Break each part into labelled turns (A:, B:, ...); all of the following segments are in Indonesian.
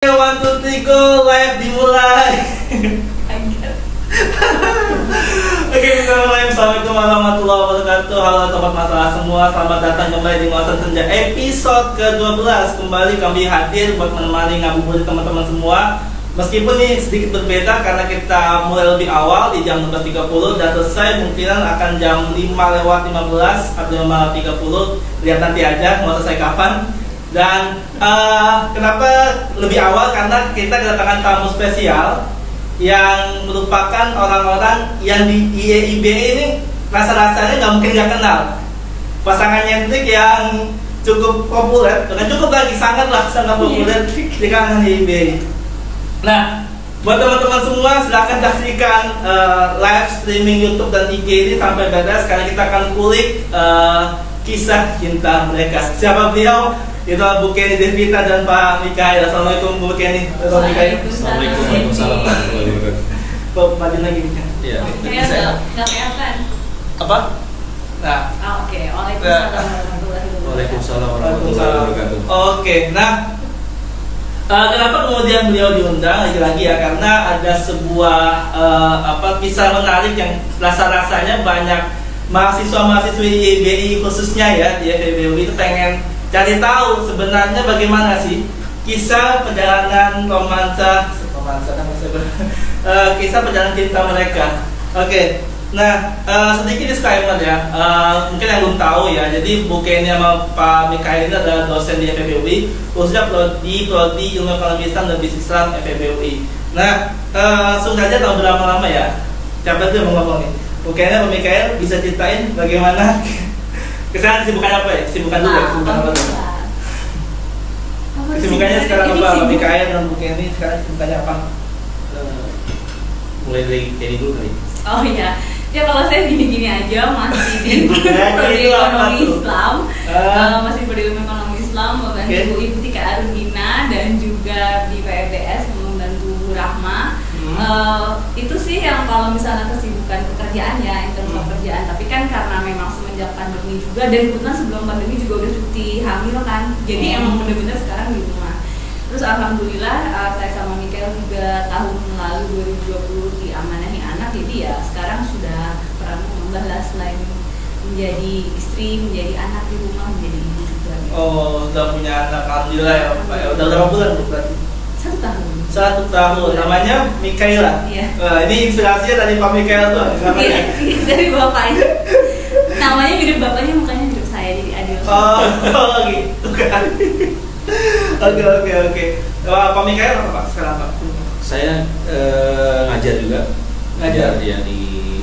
A: One, two, three, go, live dimulai. Oke, bismillahirrahmanirrahim. Assalamualaikum warahmatullahi wabarakatuh. Halo sobat masalah semua, selamat datang kembali di Ngosan Senja episode ke-12. Kembali kami hadir buat menemani ngabuburit teman-teman semua. Meskipun ini sedikit berbeda karena kita mulai lebih awal di jam 12.30 dan selesai kemungkinan akan jam 5:15 atau 5:30. Lihat nanti aja mau selesai kapan. Dan kenapa lebih awal? Karena kita kedatangan tamu spesial yang merupakan orang-orang yang di IEIB ini rasa-rasanya nggak mungkin nggak kenal. Pasangan nyentrik yang cukup populer, bukan cukup lagi, sangat populer di kalangan IEIB. Nah, buat teman-teman semua silakan saksikan live streaming YouTube dan IG ini sampai beres karena kita akan kulik kisah cinta mereka. Siapa beliau? Itu Bu Kenny Devita dan Pak Mikael. Assalamualaikum Bu Kenny.
B: Assalamualaikum. Waalaikumsalam warahmatullahi wabarakatuh.
A: Kok maju lagi?
B: Iya.
C: Nggak kelihatan.
A: Apa? Nah.
C: Oke.
B: Waalaikumsalam warahmatullahi wabarakatuh.
A: Oke. Nah, kenapa kemudian beliau diundang lagi-lagi ya? Karena ada sebuah kisah menarik yang rasa-rasanya banyak mahasiswa-mahasiswi IBI khususnya ya di FEBU itu pengen cari tahu sebenarnya bagaimana sih kisah perjalanan kisah perjalanan cinta mereka. Oke. Nah, sedikit disclaimer ya. Mungkin yang belum tahu ya. Jadi Bu Kenny sama Pak Mikael ini adalah dosen di FEBUI, khususnya prodi Ilmu Ekonomi Islam dan Bisnis Islam FEBUI. Nah, langsung saja tahu berapa lama ya. Siapa tuh yang mau ngomong nih? Bu Kenny sama Mikael bisa ceritain bagaimana sekarang kesibukan apa ya? Kesibukan dulu ya? Kesibukan apa dulu? Kesibukannya sekarang apa? Pak Mikael dan Bu Kenny sekarang kesibukannya apa?
B: Mulai dari Kenny dulu kali.
C: Oh iya. Ya kalau saya gini-gini aja masih di prodi ekonomi Islam, masih prodi ilmu ekonomi Islam membantu Ibu Tika Arundina dan juga di PBS membantu Bu Rahma. Itu sih yang kalau misalnya kesibukan pekerjaan ya, internal pekerjaan. Tapi kan karena memang semenjak pandemi juga dan kebetulan sebelum pandemi juga udah cuti hamil kan, jadi emang bener-bener sekarang di rumah. Terus alhamdulillah saya sama Mikael juga tahun lalu 2020 diamanahi anak, jadi ya sekarang sudah peran mengubah lah, selain menjadi istri, menjadi anak di rumah, menjadi ibu juga.
A: Oh, udah punya anak, alhamdulillah ya Pak. Udah berapa bulan Bu berarti?
C: 1 tahun.
A: 1 tahun. Namanya Mikaela.
C: Iya.
A: Ini inspirasinya dari Pak Mikael tuh.
C: Iya, dari bapaknya. Namanya mirip bapaknya, mukanya mirip saya, jadi adil.
A: Oh gitu kan. Oke. Pak Mikael apa Pak sekarang Pak?
B: Saya ngajar juga. Ngajar ya di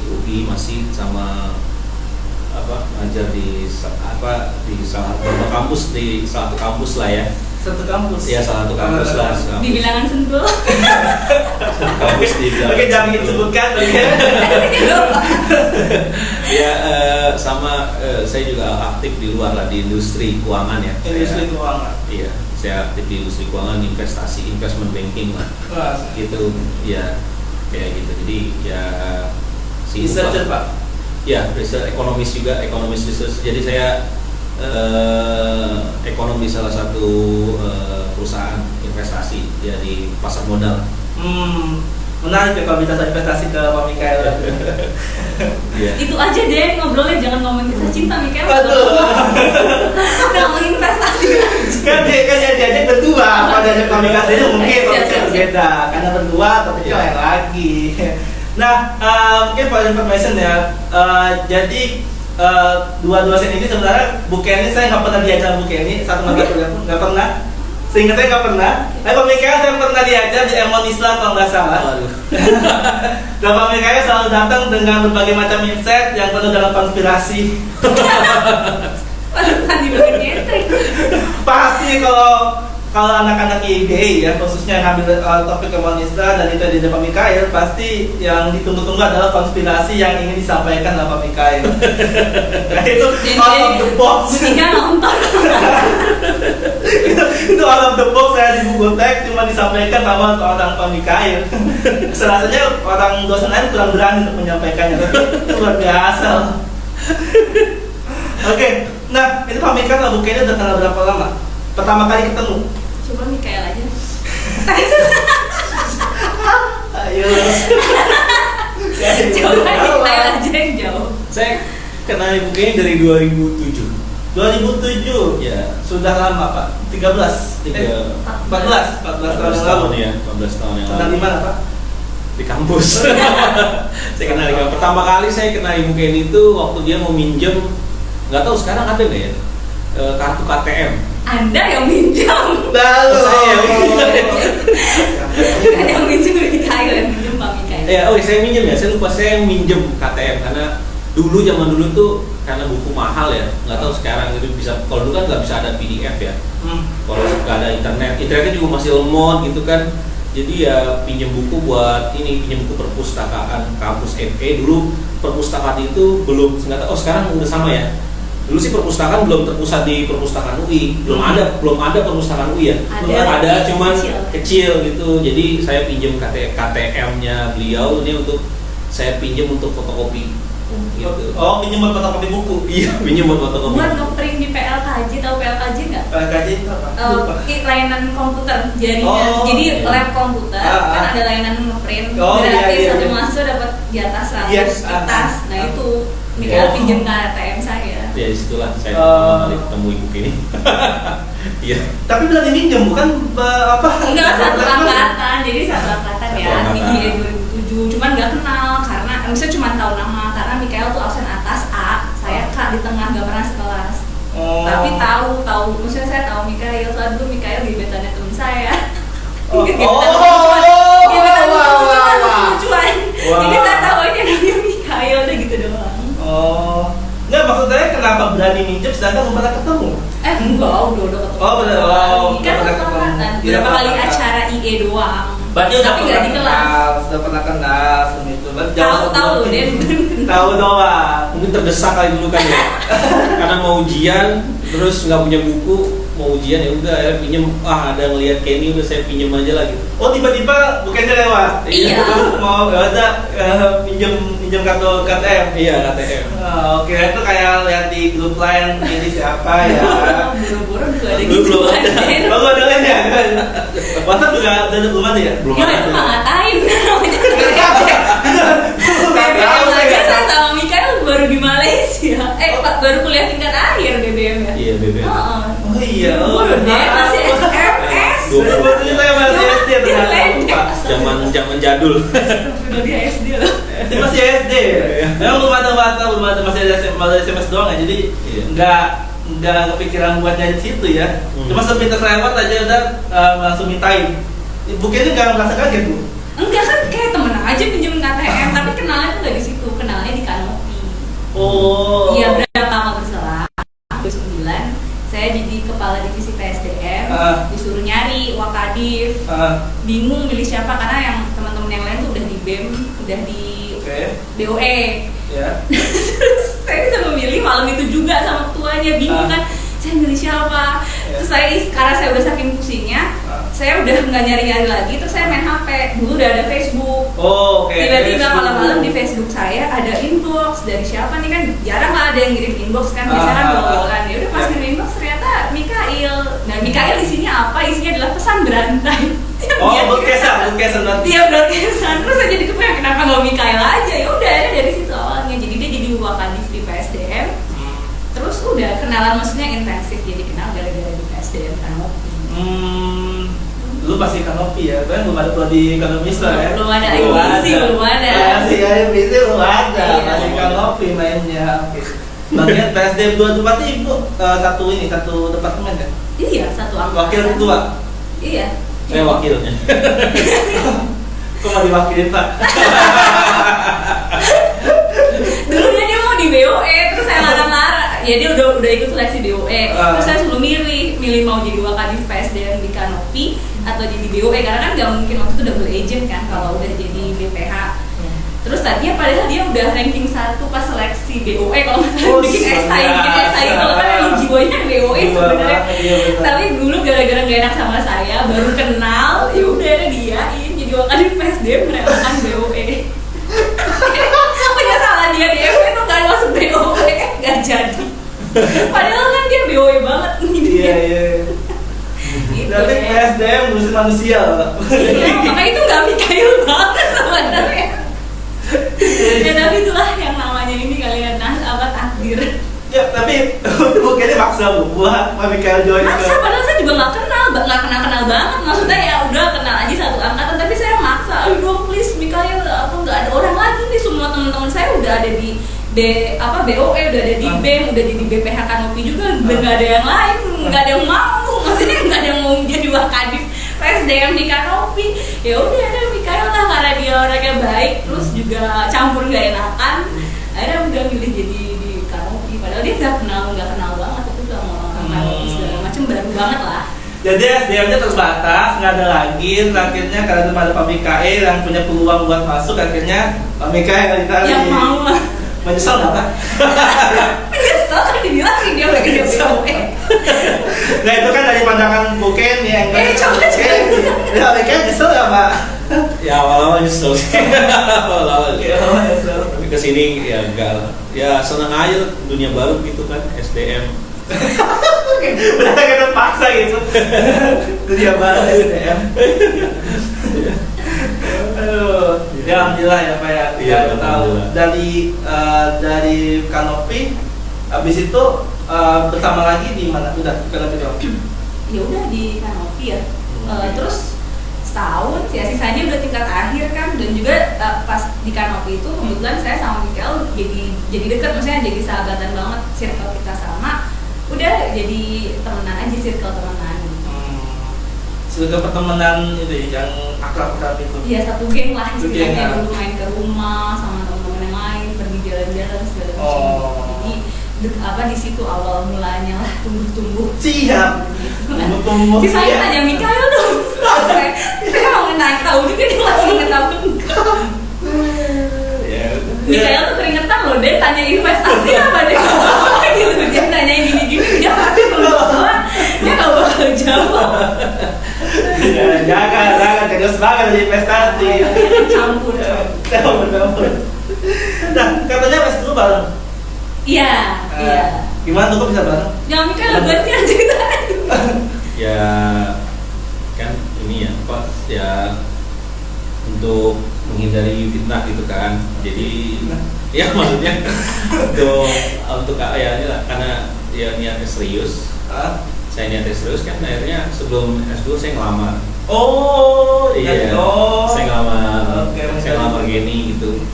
B: UI masih sama ngajar di salah satu kampus lah ya.
A: Satu kampus.
B: Iya, salah satu kampus lah.
C: Di bilangan Sentul.
B: Kampus di bilangan.
A: Oke, jangan disebutkan.
B: Ya, sama saya juga aktif di luar lah, di industri keuangan ya.
A: Industri keuangan.
B: Iya, saya aktif di industri keuangan, investment banking lah.
A: Wah,
B: Gitu, ya kayak gitu. Jadi ya
A: researcher Pak.
B: Ya, ekonomis juga, ekonomis research. Jadi saya ekonom di salah satu perusahaan investasi ya di pasar modal.
C: Menarik ya kalau bisa investasi ke Pak Mikael.
B: Yeah.
C: Itu aja deh ngobrolnya, jangan ngomongin kisah cinta Mikael. Ngomongin investasi.
A: Kan dia berdua, pada Pak Mikael itu mungkin berbeda karena berdua tapi lain lagi. Nah, mungkin for information ya. Jadi dua dosen ini sebenarnya Bu Kenny saya nggak pernah diajar Bu Kenny satu mata kuliah pun nggak pernah. Seingat saya nggak pernah. Tapi Pak Mikael saya pernah diajar di Ilmu Islam kalau nggak salah. Dan Pak Mikael selalu datang dengan berbagai macam insight yang penuh dengan konspirasi.
C: Tadi nyentrik.
A: Pasti kalau anak-anak IBI ya khususnya yang ngambil topik komunisme dan itu di Pak Mikael, pasti yang ditunggu-tunggu adalah konspirasi yang ingin disampaikan oleh Pak Mikael. Nah, itu out of the box.
C: Ketika nonton.
A: Itu out of the box, saya di Google Tag cuma disampaikan sama seorang Pak Mikael. Rasanya orang dosen lain kurang berani untuk menyampaikannya. Luar biasa. Oke, nah itu Pak Mikael sama Bu Kenny udah kenal berapa lama? Pertama kali ketemu?
C: Coba Mikael aja. Coba detail aja yang jauh.
B: Saya kenal Ibu Kenny dari 2007.
A: 2007.
B: Ya.
A: Sudah lama Pak. 13. 14 tahun yang lalu.
B: Ya, 14 tahun yang
A: Kenal
B: lalu.
A: di mana Pak?
B: Di kampus. Saya kenal di kampus. Pertama kali saya kenal Ibu Kenny itu waktu dia mau minjem, nggak tahu sekarang ada nggak ya, kartu KTM.
C: Anda yang minjam.
A: Lalu.
B: Saya
C: Bukan yang minjem Mikael, yang minjem Pak Mikael.
B: ya, saya minjem ya. Saya lupa saya yang minjem KTM karena zaman dulu tuh karena buku mahal ya. Nggak tahu sekarang itu bisa. Kalau dulu kan nggak bisa ada PDF ya. Kalau nggak ada internetnya juga masih lemot gitu kan. Jadi ya pinjam buku buat pinjam buku perpustakaan kampus FE. Dulu perpustakaan itu belum, nggak tahu sekarang udah sama ya. Dulu sih perpustakaan belum terpusat di perpustakaan UI, belum ada perpustakaan UI ya. Ada cuman kecil gitu. Jadi saya pinjam KTM-nya beliau ini untuk saya pinjam untuk fotokopi. Gitu.
A: Oh, pinjam buat fotokopi buku.
B: Iya, pinjam buat fotokopi.
C: Buat ngeprint di PLKJ, tahu PLKJ nggak?
A: PLKJ itu apa? Lupa.
C: Layanan komputer jaringan.
A: Oh,
C: Jadi
B: iya.
C: lab komputer kan ada layanan ngeprint.
A: Oh,
C: Gratis
A: iya.
C: satu mahasiswa dapat di atas 100
A: Yes,
C: kertas. Nah itu Mikael
B: Oh.
C: pinjam KTM saya.
B: Ya disitulah saya pertama kali ketemu Ibu Kenny. Iya.
A: Tapi berani minjem bukan apa?
C: Enggak, satu angkatan. Jadi satu angkatan ya
B: Satu
C: di
B: angkatan.
C: 2007. Cuman nggak kenal karena misalnya cuma tahu nama karena Mikael tuh absen atas A, saya K di tengah, nggak pernah sekelas. Tapi tahu, maksudnya saya tahu Mikael, soalnya dulu Mikael gebetannya temen saya. Lucuan. Jadi saya tahu aja namanya Mikael udah gitu doang.
A: Oh, nggak, maksud saya kenapa berani minjem sedangkan belum pernah ketemu?
C: Enggak, udah ketemu.
A: Oh, bener. Oh,
C: Kan
A: udah
C: satu
A: ketemu.
C: angkatan.
A: Iya,
C: Berapa kali
A: angkatan.
C: acara IE doang.
A: Berarti udah
C: Tapi nggak
A: pernah
C: di kelas.
A: kenal, sudah pernah kenal sama itu. Berarti jauh
C: Tahu
A: sebelum
C: loh,
A: ini.
C: dia
A: Tahu doang.
B: Mungkin terdesak kali dulu kan ya. Karena mau ujian, terus nggak punya buku, mau ujian ya udah akhirnya pinjem. Ada ngelihat Kenny udah saya pinjem aja lagi.
A: Oh, tiba-tiba bukannya lewat.
C: Iya.
A: Mau ada pinjem kartu KTM.
B: Iya KTM.
A: Oke, itu kayak lihat di grup lain ini siapa ya.
C: Buru-buru juga ada
B: Belum
C: gitu
B: ada.
C: kan.
A: Oh, ada lain ya? WhatsApp juga belum ada ya?
B: Belum
C: Ya
B: ada.
C: itu mah ngatain.
A: Nggak tahu
C: BBM aja
A: saya.
C: saya sama Mikael baru di Malaysia. Baru kuliah tingkat akhir BBM ya.
B: Iya BBM.
C: Heeh.
A: Oh iya,
C: Dia masih SMS.
A: Sebetulnya saya masih SD
C: Dia
A: ternyata
C: ledek.
A: lupa.
B: Zaman jadul.
C: Udah dia SD loh.
A: Dia masih SD. Memang belum ada WhatsApp, belum ada masih ada SMS doang ya. Jadi
B: Iya.
A: nggak kepikiran buat nyari situ ya.
B: Hmm.
A: Cuma sepintas lewat aja udah langsung mintain. Buktinya nggak merasa kaget bu.
C: Enggak kan kayak temen aja pinjemin KTM tapi kenalnya tuh nggak di situ, kenalnya di Kanopi.
A: Oh.
C: Iya berapa lama berselang 2009 saya jadi kepala divisi PSDM, disuruh nyari Wakadif, bingung milih siapa karena yang teman-teman yang lain tuh udah di BEM, udah di
A: Oke.
C: BOE.
A: Ya.
C: Terus saya bisa memilih malam itu juga sama ketuanya, bingung kan saya milih siapa. Terus saya karena saya udah saking pusingnya, saya udah nggak nyari-nyari lagi, terus saya main HP. Dulu udah ada Facebook.
A: Oh, oke.
C: Tiba-tiba
A: Facebook.
C: malam-malam di Facebook saya ada inbox dari siapa nih, kan jarang lah ada yang ngirim inbox kan, biasanya kan bol-bolan. Ya udah pas
A: Ya.
C: ngirim inbox ternyata Mikael. Nah Mikael isinya apa? Isinya adalah pesan berantai.
A: Oh, broadcast nanti.
C: Iya broadcastan. Terus saya jadi kepengen kenapa nggak Mikael aja? Ya udah akhirnya dari situ awalnya. Jadi dia jadi Wakadif di PSDM. Terus udah kenalan, maksudnya intensif, jadi kenal gara-gara di PSDM Kanopi.
A: Dulu pasti Kanopi ya, kan belum ada kalau di Kanopi ya.
C: Belum ada IBC, belum ada.
A: Masih IBC belum ada,
C: Iya.
A: masih Kanopi mainnya. Oke. Bagian PSDM 2 berarti ibu satu departemen kan?
C: Iya, satu angkatan.
A: Wakil ketua.
C: Iya.
B: Saya wakilnya.
A: Kok mau diwakilin Pak?
C: Dulunya dia mau di BOE, terus saya larang-larang. Ya dia udah ikut seleksi BOE. Terus saya suruh milih mau jadi Wakadif PSDM di Kanopi atau jadi BOE karena kan nggak mungkin waktu itu double agent kan kalau udah jadi BPH. Terus tadinya padahal dia udah ranking 1 pas seleksi BOE kalau nggak salah, bikin esai kalau kan yang jiwanya BOE sebenarnya. Tapi dulu gara-gara gak enak sama saya, baru kenal, ya udah ada diain jadi Wakadif PSDM merelakan BOE. Penyesalan dia di FE tuh gak masuk BOE, gak jadi. Padahal kan dia BOE banget.
A: Iya.
C: Gitu
A: Berarti
C: ya.
A: PSDM ngurusin manusia.
C: Iya, makanya itu gak Mikael banget sama
A: Ya, tapi bukannya maksa buat Pak Mikael join ke.
C: Maksa, padahal saya juga nggak kenal banget. Maksudnya ya udah kenal aja satu angkatan, tapi saya maksa. Ayo dong please Mikael, apa nggak ada orang lagi nih, semua teman-teman saya udah ada di BOE, udah ada di BEM, udah di BPH Kanopi juga, nggak ada yang lain, nggak ada yang mau. Maksudnya nggak ada yang mau jadi wakadif PSDM di Kanopi. Ya udah ada Mikael lah, karena dia orangnya baik, terus juga campur nggak enakan. Akhirnya udah milih jadi di Kanopi. Padahal dia nggak kenal banget, tapi udah orang Kanopi segala macam, baru banget lah.
A: Jadi SDM-nya terbatas, nggak ada lagi. Akhirnya karena cuma ada Pak Mikael yang punya peluang buat masuk, akhirnya Pak Mikael yang ditarik.
C: Yang mau lah.
A: Menyesal nggak Pak?
C: Menyesal kan dibilang sih dia lagi di BOE.
A: Nah itu kan dari pandangan Buken ya.
C: Coba.
A: Ya Mikael nyesel nggak Pak?
B: Ya awal-awal nyesel sih. Awal-awal. Tapi kesini ya enggak lah. Ya senang aja dunia baru gitu kan, SDM.
A: Udah kena paksa gitu. Dunia baru SDM. Aduh, ya alhamdulillah ya Pak ya.
B: Iya,
A: Tahu dari Kanopi, habis itu bersama lagi di mana? Udah Kanopi doang.
C: Ya udah di Kanopi ya. Terus setahun ya, sisanya udah tingkat akhir kan, dan juga pas di Kanopi itu kebetulan saya sama Mikael jadi dekat, maksudnya jadi sahabatan banget, circle kita sama, udah jadi temenan aja, circle temenan.
A: Circle pertemanan itu yang akrab-akrab itu.
C: Iya, satu geng lah istilahnya,
A: Geng,
C: dulu main ke rumah sama teman-teman yang lain, pergi jalan-jalan segala macam. Jadi di situ awal mulanya lah tumbuh.
A: Siap. Tumbuh.
C: Terus saya tanya Mikael dong. Saya mau nanya tahu juga, dia langsung ngetahuin. Mikael tuh keringetan loh, dia tanya investasi apa deh. Gitu, dia tanya gini-gini, dia pasti belum tahu. Dia nggak bakal jawab.
A: Jangan serius banget dari investasi.
C: Campur.
A: Nah, katanya les dulu bareng.
C: Iya.
A: Gimana tuh kok bisa bareng?
C: Jangan Mikael berarti aja kita.
B: Ya kan ini ya Pak, ya untuk menghindari fitnah gitu kan. Jadi ya maksudnya untuk ya ini lah, karena ya niatnya serius. Saya niatnya serius kan, akhirnya sebelum S2 saya ngelamar.
A: Oh,
B: iya. Saya ngelamar, saya ngelamar Geni gitu.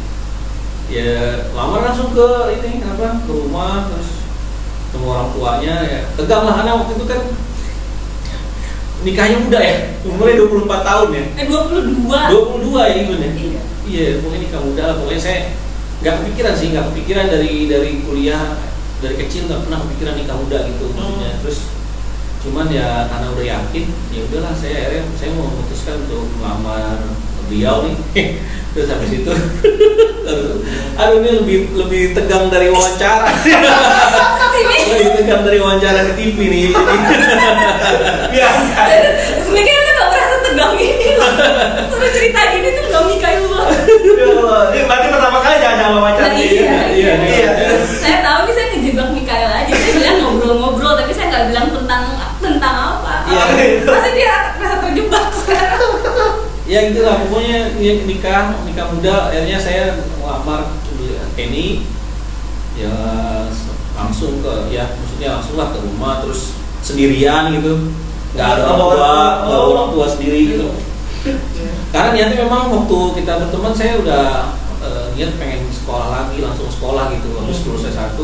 B: Ya lamar langsung ke ini ke rumah, terus ketemu orang tuanya, ya tegang lah, karena waktu itu kan nikahnya muda ya, umurnya 24 tahun ya. 22 ya itu ya. Iya, pokoknya nikah muda lah. Pokoknya saya nggak kepikiran dari kuliah, dari kecil nggak pernah kepikiran nikah muda gitu maksudnya. Terus cuman ya karena udah yakin, ya udahlah saya mau memutuskan untuk melamar beliau nih. Terus habis itu aduh ini lebih tegang dari wawancara. Lebih tegang dari wawancara di TV nih.
A: Ya.
C: Mikael kan gak merasa tegang ini loh. Terus cerita gini tuh gak Mikael loh.
A: Ini berarti pertama kali jangan wawancara.
C: Iya. Saya tahu nih, saya ngejebak Mikael aja. Saya bilang ngobrol-ngobrol, tapi saya nggak bilang tentang apa. Pasti dia merasa terjebak sekarang.
B: Ya gitulah, pokoknya nikah muda. Akhirnya saya melamar Kenny, ya langsung maksudnya langsung lah ke rumah, terus sendirian gitu, nggak ada orang tua sendiri gitu. Karena niatnya memang waktu kita berteman saya udah niat pengen sekolah lagi, langsung sekolah gitu. Habis lulus S1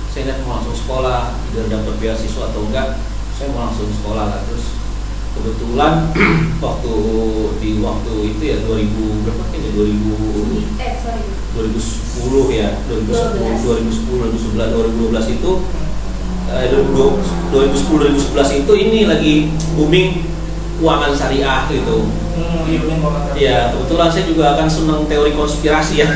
B: saya niat mau langsung sekolah, tidak dapat beasiswa atau enggak, saya mau langsung sekolah lah. Terus kebetulan waktu itu ya 2000 berapa ini 2010 ya 2012 itu 2010 itu ini lagi booming keuangan syariah gitu. Ya kebetulan saya juga akan senang teori konspirasi ya.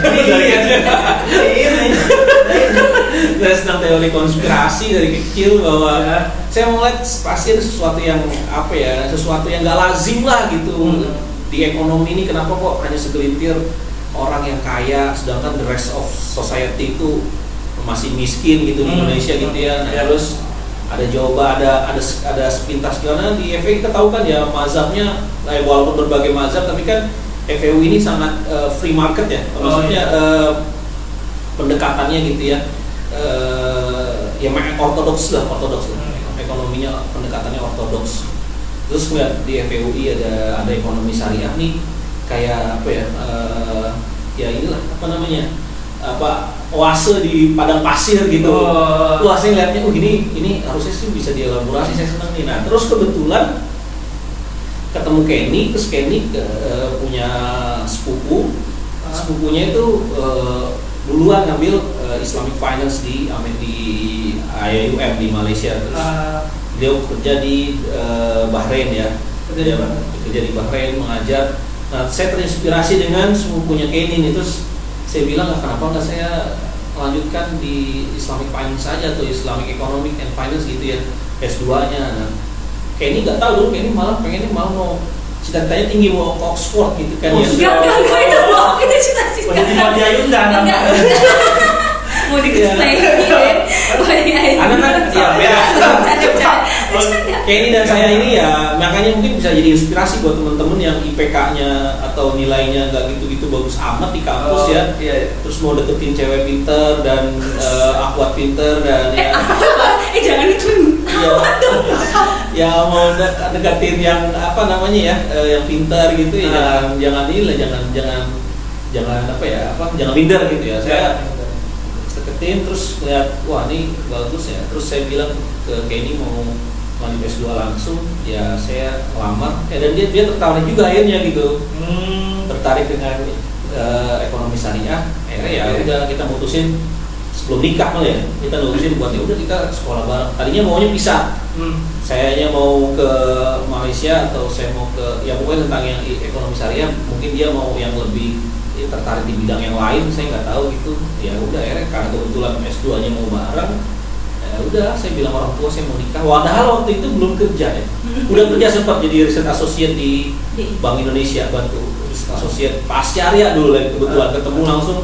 B: Saya senang teori konspirasi dari kecil, bahwa saya melihat pasti ada sesuatu yang nggak lazim lah gitu di ekonomi ini. Kenapa kok hanya segelintir orang yang kaya, sedangkan the rest of society itu masih miskin gitu di Indonesia gitu ya. Nah, terus ada jawaban, ada sepintas, karena di FEU kita tahu kan ya mazhabnya, walaupun berbagai mazhab, tapi kan FEU ini sangat free market ya, maksudnya pendekatannya gitu ya. ya ortodoks lah. Ekonominya pendekatannya ortodoks. Terus ngeliat di FEUI ada ekonomi syariah nih, kayak apa ya? Ya inilah apa namanya? Oase di padang pasir gitu. Wah, saya ngeliatnya, ini harusnya sih bisa dielaborasi, saya senang nih. Nah, terus kebetulan ketemu Kenny, terus Kenny punya sepupunya itu duluan ngambil Islamic Finance di IAIUM di Malaysia. Terus dia kerja di Bahrain ya, kerja di Bahrain mengajar. Nah, saya terinspirasi dengan sepupunya Kenny nih, terus saya bilang kenapa nggak saya lanjutkan di Islamic Finance saja atau Islamic Economic and Finance gitu ya, S2-nya. Nah, Kenny nggak tahu dulu, Kenny malah mau cita-citanya tinggi, mau ke Oxford gitu kan ya.
C: Enggak itu mau kita cita-cita.
A: Mau jadi Wadi Ayunda.
C: Mau dikestain gitu.
B: Anak kan ya beda. Kenny dan saya ini ya makanya mungkin bisa jadi inspirasi buat teman-teman yang IPK-nya atau nilainya nggak gitu-gitu bagus amat di kampus ya. Terus mau deketin cewek pinter dan akhwat pinter dan ya.
C: Jangan itu.
B: Ya mau deketin yang apa namanya ya, yang pinter gitu ya, jangan minder gitu ya. Saya deketin terus lihat, wah ini bagus ya. Terus saya bilang ke Kenny mau lanjut S2 langsung, ya saya lamar. Dan dia tertarik juga akhirnya gitu. Tertarik dengan ekonomi syariah. Akhirnya ya udah kita mutusin sebelum nikah malah ya. Kita mutusin buat ya udah kita sekolah bareng. Tadinya maunya pisah. Sayanya mau ke Malaysia atau saya mau ke ya pokoknya tentang yang ekonomi syariah, mungkin dia mau yang lebih tertarik di bidang yang lain, saya nggak tahu gitu. Ya udah akhirnya karena kebetulan S2-nya mau bareng, ya udah saya bilang orang tua saya mau nikah. Padahal waktu itu belum kerja ya. Udah kerja sempat jadi riset associate di Bank Indonesia, bantu riset associate pasca-syariah dulu lah, kebetulan ketemu langsung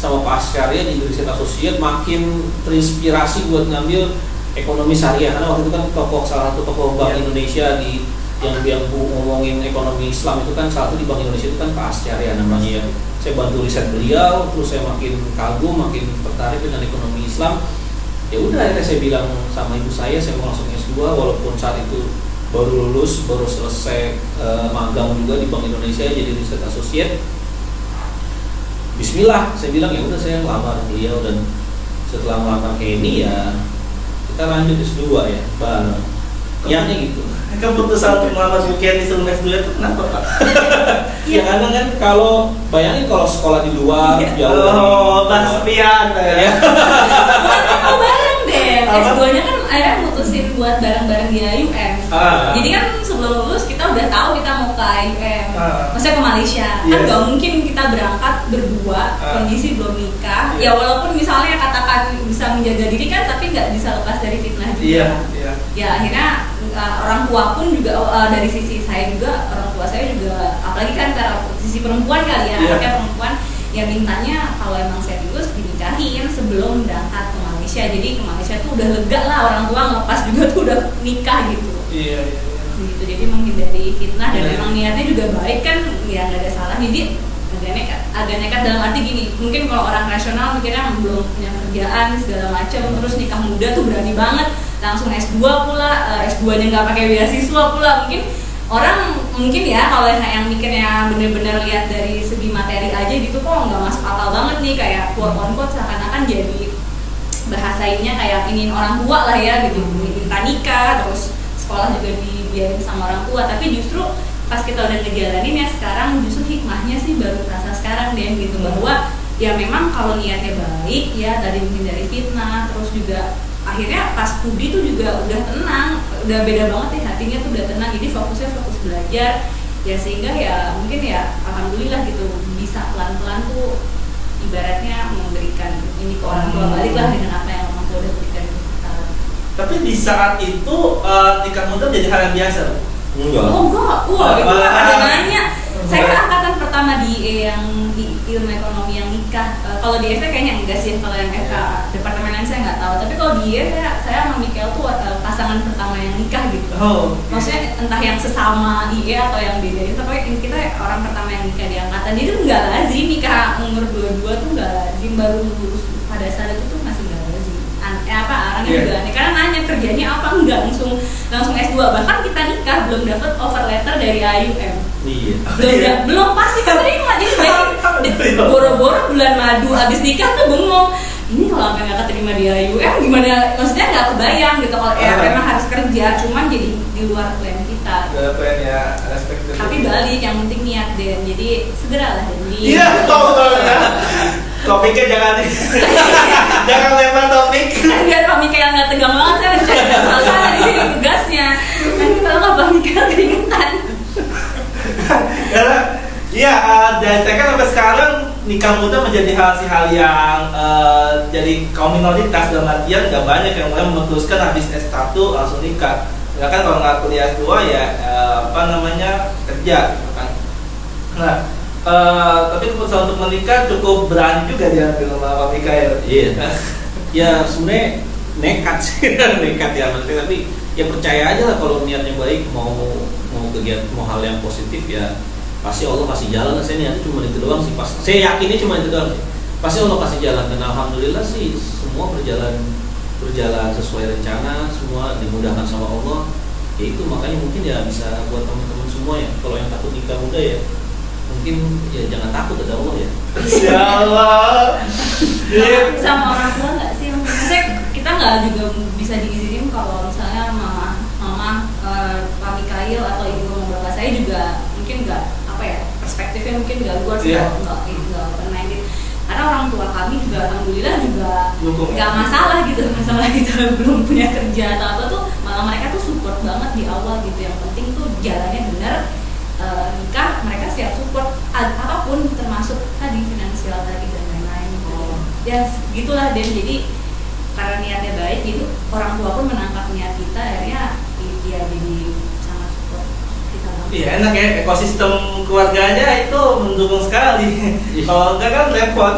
B: sama pasca-syariah di riset associate, makin terinspirasi buat ngambil ekonomi syariah karena waktu itu kan salah satu tokoh Bank Indonesia di yang ngomongin ekonomi Islam itu kan salah satu di Bank Indonesia itu kan Pak Ascaria namanya ya. Saya bantu riset beliau, terus saya makin kagum, makin tertarik dengan ekonomi Islam. Ya udah akhirnya saya bilang sama ibu saya mau langsung S2 walaupun saat itu baru lulus, baru selesai magang juga di Bank Indonesia jadi riset associate. Bismillah, saya bilang ya udah saya lamar beliau dan setelah melamar Kenny ya kita lanjut S2 ya bareng. Yang gitu.
A: Keputusan untuk melamar Bu Kenny sebelum S2 itu kenapa Pak?
B: Ya karena kan kalau bayangin kalau sekolah di luar jauh
A: sepian ya.
C: Oh bareng deh. S2-nya kan akhirnya mutusin buat bareng-bareng di IUM. Jadi kan sebelum lulus kita udah tahu kita mau ke IUM. Maksudnya ke Malaysia. Kan gak mungkin kita berangkat berdua, kondisi belum nikah. Ya walaupun misalnya katakan bisa menjaga diri kan, tapi nggak bisa lepas dari fitnah juga. Ya akhirnya orang tua pun juga dari sisi saya juga, orang tua saya juga apalagi kan karena sisi perempuan kali ya, anaknya perempuan ya mintanya kalau emang saya lulus dinikahin sebelum berangkat ke Malaysia. Jadi ke Malaysia tuh udah lega lah, orang tua ngelepas juga tuh udah nikah gitu. Gitu, jadi menghindari fitnah dan memang niatnya juga baik kan, ya nggak ada salah. Jadi agak nekat dalam arti gini, mungkin kalau orang rasional mikirnya belum punya kerjaan segala macam, terus nikah muda tuh berani banget, langsung S2 pula, S2-nya nggak pakai beasiswa pula. Mungkin ya kalau yang mikirnya bener-bener lihat dari segi materi aja gitu kok nggak masuk akal banget nih, kayak quote-unquote seakan-akan jadi bahasainnya kayak ingin orang tua lah ya gitu, minta nikah, terus sekolah juga dibiayain sama orang tua. Tapi justru pas kita udah ngejalanin ya sekarang, justru hikmahnya sih baru terasa sekarang deh gitu, bahwa ya memang kalau niatnya baik ya tadi menghindari fitnah, terus juga akhirnya pas studi tuh juga udah tenang, udah beda banget ya hatinya tuh udah tenang, jadi fokus belajar ya, sehingga ya mungkin ya alhamdulillah gitu bisa pelan-pelan tuh ibaratnya memberikan ini ke orang tua, balik lah dengan apa yang orang tua udah berikan ke kita.
A: Tapi di saat itu nikah muda jadi hal yang biasa.
B: Enggak.
C: Oh enggak, wah itu ada nanya. Saya kan angkatan pertama di IE yang di ilmu ekonomi yang nikah. Kalau di FE kayaknya enggak sih, kalau yang FK departemen lain saya nggak tahu. Tapi kalau di IE saya sama Mikel tuh pasangan pertama yang nikah gitu. Maksudnya entah yang sesama IE atau yang beda itu, tapi kita orang pertama yang nikah di angkatan. Jadi tuh nggak lazim nikah umur 22 tuh nggak lazim, baru lulus pada saat itu tuh masih nggak lazim. Orangnya juga nih, karena nanya kerjanya apa, enggak langsung S2, bahkan kita nikah belum dapat offer letter dari AUM.
B: Iya.
C: Belum pasti keterima, jadi boro-boro bulan madu abis nikah tuh bengong, ini kalau sampai nggak keterima di AUM gimana, maksudnya nggak kebayang gitu kalau memang harus kerja, cuman jadi di luar plan kita.
A: Plan ya, respect.
C: Tapi balik, yang penting niat Den, jadi segeralah Den.
A: Iya, topiknya jangan lempar topik.
C: Biar Pak Mikael nggak tegang banget, saya mencari masalah di sini tugasnya. Nanti kalau Pak Mikael keringetan.
A: Karena iya, dan saya kan sampai sekarang nikah muda menjadi hal yang jadi kaum minoritas, dalam artian nggak banyak yang mulai memutuskan habis S1 langsung nikah. Ya kan kalau nggak kuliah S2 ya kerja gitu kan. Nah, tapi keputusan untuk menikah cukup berani juga diambil sama Pak Mikael.
B: Iya. Ya sebenarnya nekat sih, nekat ya maksudnya, tapi ya percaya aja lah kalau niatnya baik, mau kegiatan, mau hal yang positif ya pasti Allah kasih jalan. Saya niatnya cuma itu doang sih, saya yakinnya cuma itu doang sih. Pasti Allah kasih jalan, dan alhamdulillah sih semua berjalan sesuai rencana, semua dimudahkan sama Allah. Ya itu makanya mungkin ya bisa buat teman-teman semua ya, kalau yang takut nikah muda ya mungkin ya jangan takut, ada Allah ya.
A: Ya Allah.
C: Sama orang tua nggak sih? Maksudnya kita nggak juga bisa diizinin kalau misalnya mama Pak Mikael atau ibu bapak saya juga mungkin nggak perspektifnya mungkin nggak luas, nggak pernah ini. Karena orang tua kami juga alhamdulillah juga nggak masalah gitu belum punya kerja atau apa tuh, malah mereka tuh support banget di awal gitu. Yang penting tuh jalannya benar, nikah mereka siap support apapun, termasuk tadi finansial tadi dan lain-lain gitu. Ya gitulah, dan jadi karena niatnya baik gitu, orang tua pun menangkap niat kita, akhirnya dia jadi sangat support kita banget.
A: Iya, enak ya, ekosistem keluarganya itu mendukung sekali. Kalau enggak kan repot.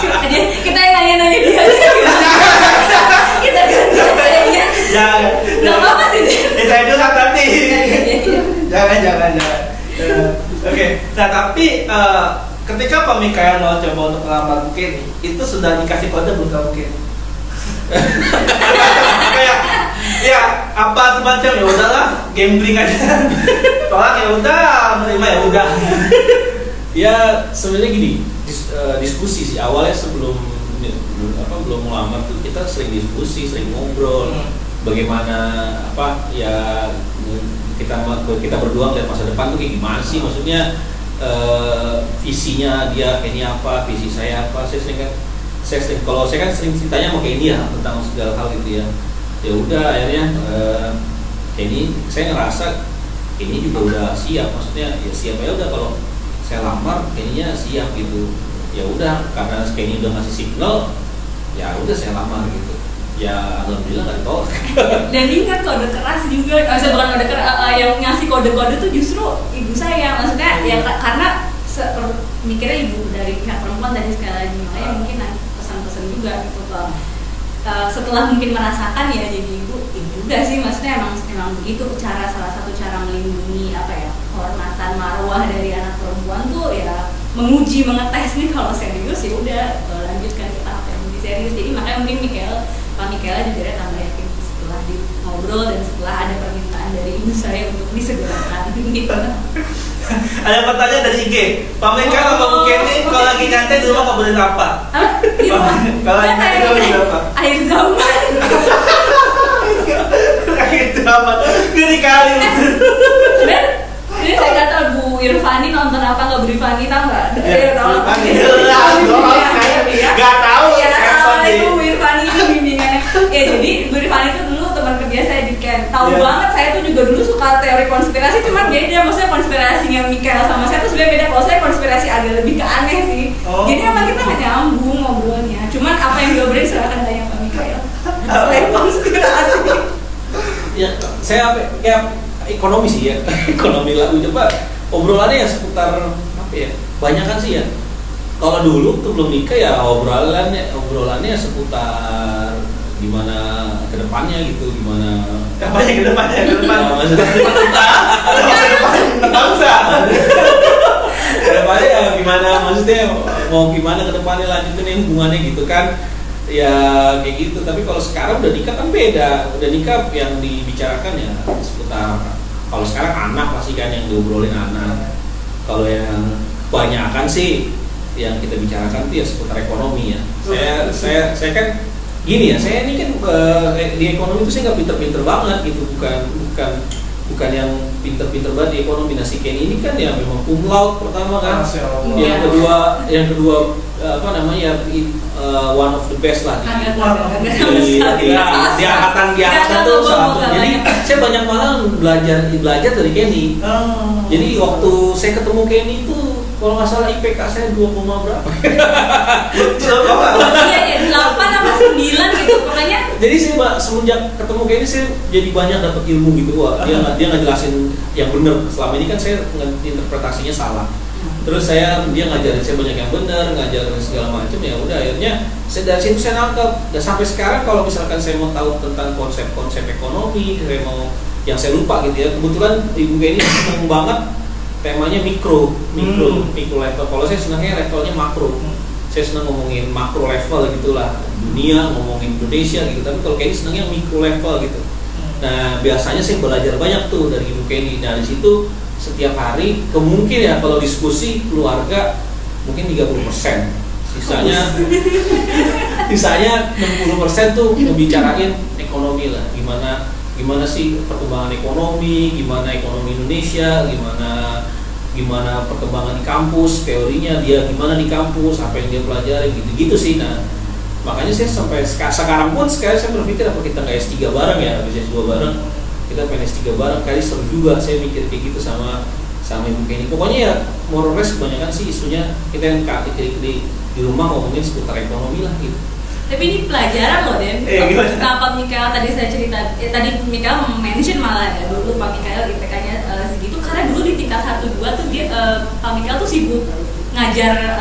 C: Cuma aja kita yang nanya-nanya dia aja. Kita nanya. Nggak apa-apa sih.
A: Saya dulu nanti. Jangan. Oke, nah tapi ketika Pak Mikael mau coba untuk melamar Bu Kenny, itu sudah dikasih kode belum ke Bu Kenny? Ya apa semacam, ya udahlah, gambling aja. Tolak ya udah, menerima ya udah.
B: Ya sebenarnya gini, diskusi sih awalnya sebelum belum melamar tuh kita sering diskusi, sering ngobrol. Bagaimana kita berdua ngeliat masa depan tuh kayak gimana sih, maksudnya visinya dia kayaknya apa, visi saya apa. Kalau saya kan sering ceritanya sama Kenny ya tentang segala hal gitu ya. Ya udah akhirnya Kenny, saya ngerasa Kenny juga udah siap, maksudnya ya siap ya udah kalau saya lamar Kenny-nya siap gitu. Ya udah karena Kenny udah ngasih signal, ya udah saya lamar gitu. Ya alhamdulillah nggak ditolak.
C: Dan ingat kode keras juga, bukan kode keras, yang ngasih kode-kode tuh justru ibu saya, maksudnya ya karena mikirnya ibu dari pihak perempuan tadi sekali lagi, makanya mungkin pesan-pesan juga gitu kalau setelah mungkin merasakan ya jadi ibu juga sih, maksudnya emang begitu salah satu cara melindungi kehormatan marwah dari anak perempuan tuh ya menguji, mengetes nih kalau serius ya udah lanjutkan ke tahap yang lebih serius. Jadi makanya mungkin Pak Mikael juga tambah yakin setelah ngobrol dan setelah ada permintaan dari ibu saya untuk disegerakan gitu.
A: Ada pertanyaan dari IG, Pak Mikael sama Bu Kenny kalau lagi nyantai di rumah ngobrolin apa? Kalau lagi nyantai ngobrolin apa?
C: Akhir zaman.
A: Akhir zaman, ngeri kali.
C: Ini saya nggak tahu Bu Irfani nonton apa nggak, Bu Irfani tahu nggak?
A: Nggak tahu.
C: Ya tahu itu Bu Irfani itu bimbingannya. Ya jadi Bu Irfani itu dulu teman kerja saya di Ken. Tahu banget, saya tuh juga dulu suka teori konspirasi, cuman beda, maksudnya konspirasinya Mikael sama saya tuh sebenarnya beda. Kalau saya konspirasi agak lebih ke aneh sih. Jadi emang kita nggak nyambung ngobrolnya. Cuman apa yang diobrolin silakan tanya Pak Mikael. Selain konspirasi.
B: Ya saya ekonomi sih ya, ekonomi lah. Coba obrolannya ya seputar banyak kan sih ya. Kalau dulu tuh belum nikah ya obrolannya seputar gimana kedepannya gitu, gimana
A: kedepannya
B: maksudnya kedepannya ya gimana, maksudnya mau gimana kedepannya lanjutin hubungannya gitu kan. ya kayak gitu. Tapi kalau sekarang udah nikah kan beda, udah nikah yang dibicarakan ya seputar, kalau sekarang anak pasti kan yang diobrolin anak. Kalau yang kebanyakan sih yang kita bicarakan itu ya seputar ekonomi ya. Saya kan gini ya, saya ini kan di ekonomi itu saya nggak pinter-pinter banget gitu, bukan yang pinter-pinter banget di ekonomi. Nah si Kenny ini kan ya memang cum laude pertama kan, yang kedua apa namanya one of the best lah di angkatan tuh satu. Jadi saya banyak malah belajar dari Kenny. Jadi waktu saya ketemu Kenny itu kalau nggak salah IPK saya 2, berapa?
C: Iya, 8 apa 9 gitu pokoknya.
B: Jadi saya semenjak ketemu Kenny saya jadi banyak dapat ilmu gitu. Wah, dia nggak jelasin yang benar. Selama ini kan saya interpretasinya salah. Terus dia ngajarin saya banyak yang benar, ngajarin segala macam, ya udah akhirnya dari situ saya nangkep. Dan sampai sekarang kalau misalkan saya mau tahu tentang konsep-konsep ekonomi, saya mau yang saya lupa gitu ya. Kebetulan Ibu Kenny seneng banget temanya mikro level. Kalau saya senangnya levelnya makro. Saya senang ngomongin makro level gitulah, dunia, ngomongin Indonesia gitu. Tapi kalau Kenny senangnya mikro level gitu. Nah biasanya saya belajar banyak tuh dari Ibu Kenny. Nah di situ setiap hari kemungkinan ya kalau diskusi keluarga mungkin 30%, sisanya 60% tuh ngebicarain ekonomi lah, gimana sih perkembangan ekonomi, gimana ekonomi Indonesia, gimana perkembangan di kampus, teorinya dia gimana di kampus, apa yang dia pelajari gitu sih. Nah makanya saya sampai sekarang saya berpikir apa kita nggak S3 bareng ya, bisa S2 bareng, kita pengen S3 bareng, kali seru juga saya mikir kayak gitu sama Ibu Kenny. Pokoknya ya more or less kebanyakan sih isunya kita yang di rumah ngomongin seputar ekonomi lah gitu.
C: Tapi ini pelajaran loh Den. Kenapa Mikael tadi saya cerita, tadi Mikael mention malah ya dulu Pak Mikael IPK-nya segitu karena dulu di tingkat 1-2 tuh dia Pak Mikael tuh sibuk ngajar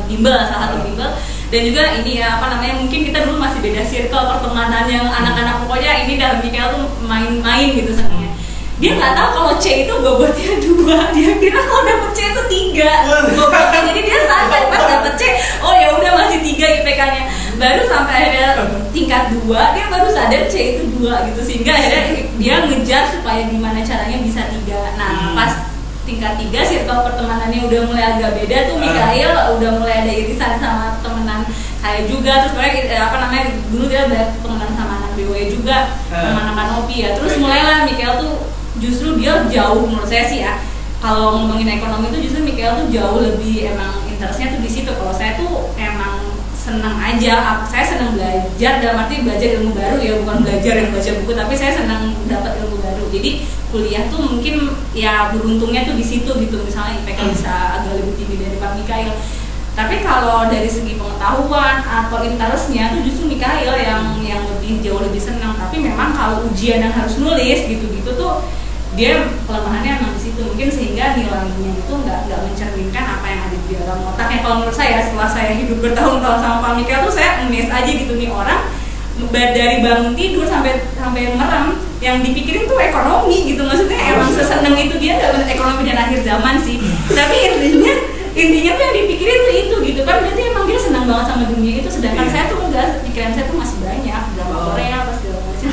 C: bimbel, salah satu bimbel. Dan juga ini ya apa namanya, mungkin kita dulu masih beda circle pertemanan yang anak-anak, pokoknya ini dan Mikael tuh main-main gitu sebenarnya. Dia nggak tahu kalau C itu bobotnya 2, dia kira kalau dapet C itu 3 bobotnya. Jadi dia sampai pas dapet C, oh ya udah masih 3 IPK-nya. Baru sampai akhirnya tingkat 2 dia baru sadar C itu 2 gitu, sehingga akhirnya dia ngejar supaya gimana caranya bisa 3. Nah pas tingkat 3 circle pertemanannya udah mulai agak beda tuh, Mikael udah mulai ada irisan sama temenan saya juga. Terus mulai dulu dia ada temenan sama anak BW juga, sama anak Kanopi ya. Terus mulailah Mikael tuh justru dia jauh, menurut saya sih ya, kalau ngomongin ekonomi tuh justru Mikael tuh jauh lebih emang interestnya tuh di situ. Kalau saya tuh emang senang aja, saya senang belajar, dalam arti belajar ilmu baru ya, bukan belajar yang baca buku, tapi saya senang dapat ilmu baru. Jadi kuliah tuh mungkin ya beruntungnya tuh di situ gitu, misalnya IPK bisa agak lebih tinggi dari Pak Mikael. Tapi kalau dari segi pengetahuan atau interestnya tuh justru Mikael yang jauh lebih senang. Tapi memang kalau ujian yang harus nulis gitu-gitu tuh dia kelemahannya emang di situ, mungkin sehingga nilainya itu nggak mencerminkan apa yang ada di dalam otaknya. Kalau menurut saya, setelah saya hidup bertahun-tahun sama Pak Mikael tuh saya amazed aja gitu, nih orang dari bangun tidur sampai merem yang dipikirin tuh ekonomi gitu. Maksudnya emang seseneng itu dia dalam ekonomi dan akhir zaman sih. Tapi intinya tuh yang dipikirin tuh itu gitu kan, berarti emang dia senang banget sama dunia itu. Sedangkan saya tuh enggak, pikiran saya tuh masih banyak drama Korea apa segala macam.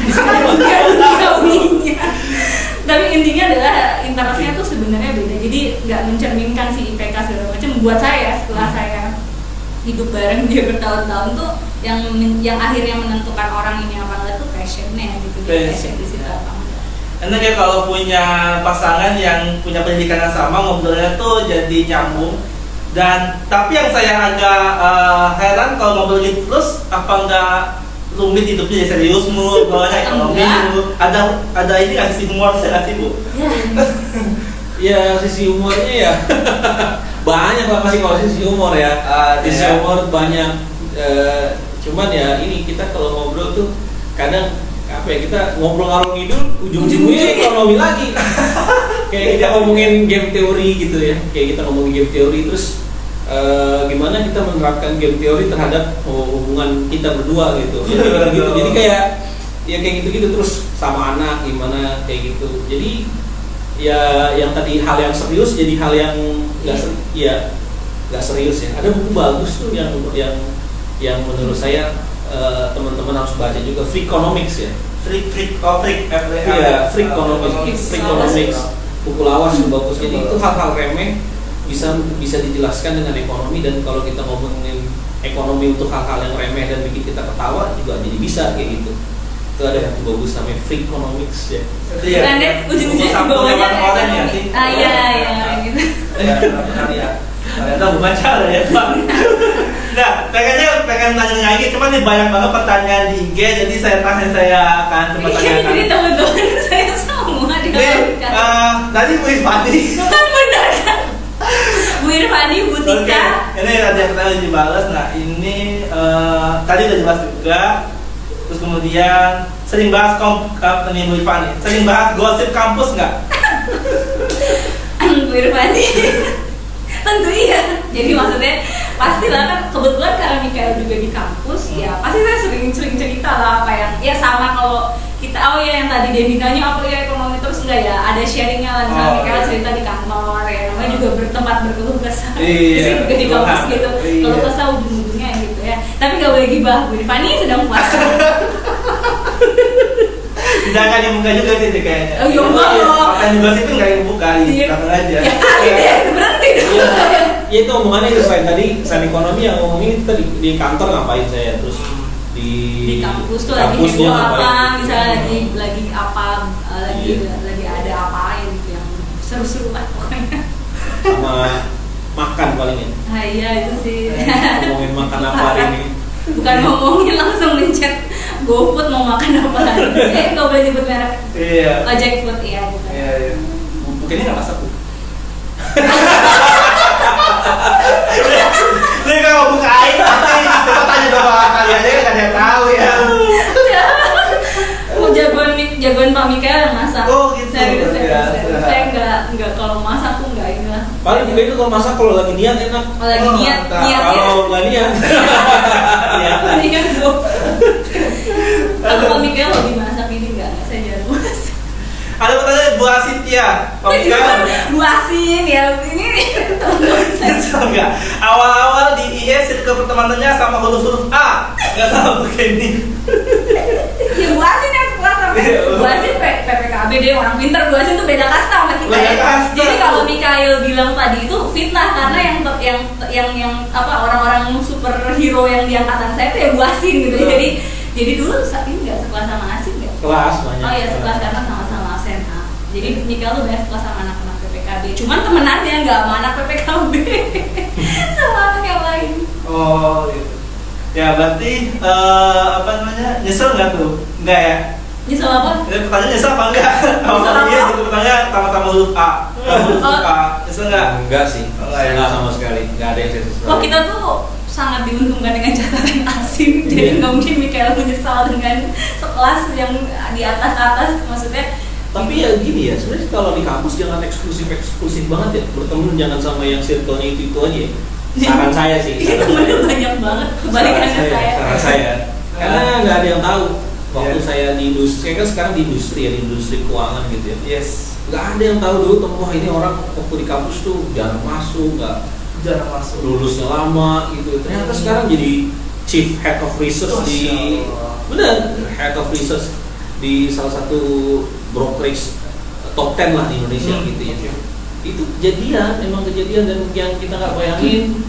C: Tapi intinya adalah interestnya tuh sebenarnya beda, jadi nggak mencerminkan si IPK segala macam. Buat saya setelah saya hidup bareng dia bertahun-tahun tuh yang akhirnya menentukan orang ini apa enggak tuh passionnya gitu, passion di situ apa enggak.
A: Enak ya kalau punya pasangan yang punya pendidikan yang sama, ngobrolnya tuh jadi nyambung. Dan tapi yang saya agak heran kalau ngobrol gitu terus, apa enggak rumit hidupnya jadi serius mulu, kalau ekonomi mulu. Ada ini nggak sisi humor saya nggak sih Bu?
B: Ya sisi humornya ya banyak lah, masih kalau sisi humor ya. Sisi humor banyak. Cuman ya ini kita kalau ngobrol tuh kadang apa ya, kita ngobrol ngalor ngidul ujung-ujungnya ekonomi lagi. Kayak kita ngomongin game teori gitu ya, kayak kita ngomongin game teori terus gimana kita menerapkan game teori terhadap hubungan kita berdua gitu. Jadi kayak gitu terus sama anak gimana kayak gitu. Jadi ya yang tadi hal yang serius jadi hal yang nggak serius ya. Ada buku bagus tuh yang menurut saya teman-teman harus baca juga Freakonomics ya.
A: Freakonomics.
B: Freakonomics. Buku lawas yang bagus. Jadi itu hal-hal remeh bisa dijelaskan dengan ekonomi, dan kalau kita ngomongin ekonomi untuk hal-hal yang remeh dan bikin kita ketawa juga jadi bisa kayak gitu. Itu ada buku bagus namanya Freakonomics ya.
C: Kan deh ujung-ujungnya di bawahnya ekonomi. Iya gitu.
A: Ternyata bukan cara ya Bang. Nah, pengen nanya lagi, cuman nih banyak banget pertanyaan di IG, jadi saya akan coba tanyakan.
C: Jadi teman-teman saya semua di
A: tadi Bu Irfani.
C: Bukan benar kan? Bu Irfani, Bu Tika.
A: Ini ada yang pertanyaan dibalas. Nah, ini tadi udah jelas juga. Terus kemudian sering bahas Bu Irfani, sering bahas gosip kampus nggak?
C: Bu Irfani. Tentu iya. Jadi maksudnya pastilah kan, kebetulan karena Mikael juga di kampus, ya pasti saya sering cerita lah apa yang ya sama kalau kita yang tadi dia ditanya apa ya ekonomi terus enggak ya ada sharingnya lah, misalnya Mikael cerita di kantor ya, namanya juga bertempat berkeluh kesah di sini juga di kampus gitu, kalau kesah ujung-ujungnya gitu ya. Tapi nggak boleh gibah, Bu Irfani sedang puasa.
A: Jangan dibuka juga sih kayaknya.
C: Oh iya enggak.
A: Apa yang digosipin nggak dibuka, ditaruh aja.
C: Ya berhenti dong.
B: Ya itu omongannya itu selain ekonomi yang ngomongin itu di kantor ngapain saya, terus di
C: kampus tuh lagi heboh apa, misalnya lagi apa, lagi ada apa gitu yang seru-seru lah pokoknya.
B: Sama makan palingnya.
C: Iya itu sih.
B: Ngomongin makan apa hari ini?
C: Bukan ngomongin, langsung mencet GoFood mau makan apa lagi. Nggak boleh nyebut merek.
A: Iya.
C: Jackfood iya gitu.
A: Iya. Mungkin ini nggak masak Bu. Lu kalau buka air nanti coba tanya bapak kali aja kan ada yang tahu ya.
C: Mau jagoan Pak Mikael yang masak.
A: Oh gitu.
C: Saya nggak kalau masak tuh nggak ini lah.
B: Paling juga itu kalau masak kalau lagi niat enak.
C: Kalau lagi niat.
B: Kalau nggak niat.
C: Niat Bu. Kalau Pak Mikael lebih masak ini nggak saya jarang masak.
A: Ada pertanyaan Bu Asintia. Pak Mikael.
C: Bu Asin ya ini.
A: Enggak. Awal-awal di IE circle pertemanannya sama huruf A. Enggak sama begini.
C: Ya Bu Asin yang sekelas sama Bu Asin PPKB deh, orang pintar. Bu Asin tuh beda kasta sama kita.
A: Beda kasta.
C: Jadi kalau Mikael bilang tadi itu fitnah, karena yang apa orang-orang superhero yang di angkatan saya tuh ya Bu Asin gitu. Jadi dulu ini nggak sekelas sama Asin nggak?
B: Kelas banyak.
C: Oh ya sekelas karena sama-sama SMA. Jadi Mikael tuh banyak sekelas sama anak-anak PPKB. Cuman temenannya nggak sama anak PPKB, sama anak yang lain.
A: Oh gitu. Ya berarti apa namanya, nyesel nggak tuh? Enggak ya?
C: Nyesel apa?
A: Pertanyaan nyesel apa enggak? Kalau dia itu pertanyaan sama-sama huruf A. Huruf A. Nyesel nggak?
B: Enggak sih. Enggak sama sekali. Enggak ada yang saya sesal.
C: Kok kita tuh sangat diuntungkan dengan catatan Asin. Jadi nggak mungkin Mikael menyesal dengan sekelas yang di atas-atas, maksudnya.
B: Tapi ya gini ya, sebenarnya kalau di kampus jangan eksklusif banget ya. Berteman jangan sama yang circle-nya itu aja ya. Saran saya sih.
C: Itu temennya banyak banget. Kebalikannya saya.
B: Saran saya. Karena nggak ada yang tahu. Waktu saya di industri, saya kan sekarang di industri ya, di industri keuangan gitu ya.
A: Yes.
B: Nggak ada yang tahu dulu, wah ini orang waktu di kampus tuh jarang masuk, lulusnya lama gitu. Ternyata sekarang jadi chief head of research head of research di salah satu brokerage top 10 lah di Indonesia gitu ya. Itu kejadian, memang kejadian, dan yang kita nggak bayangin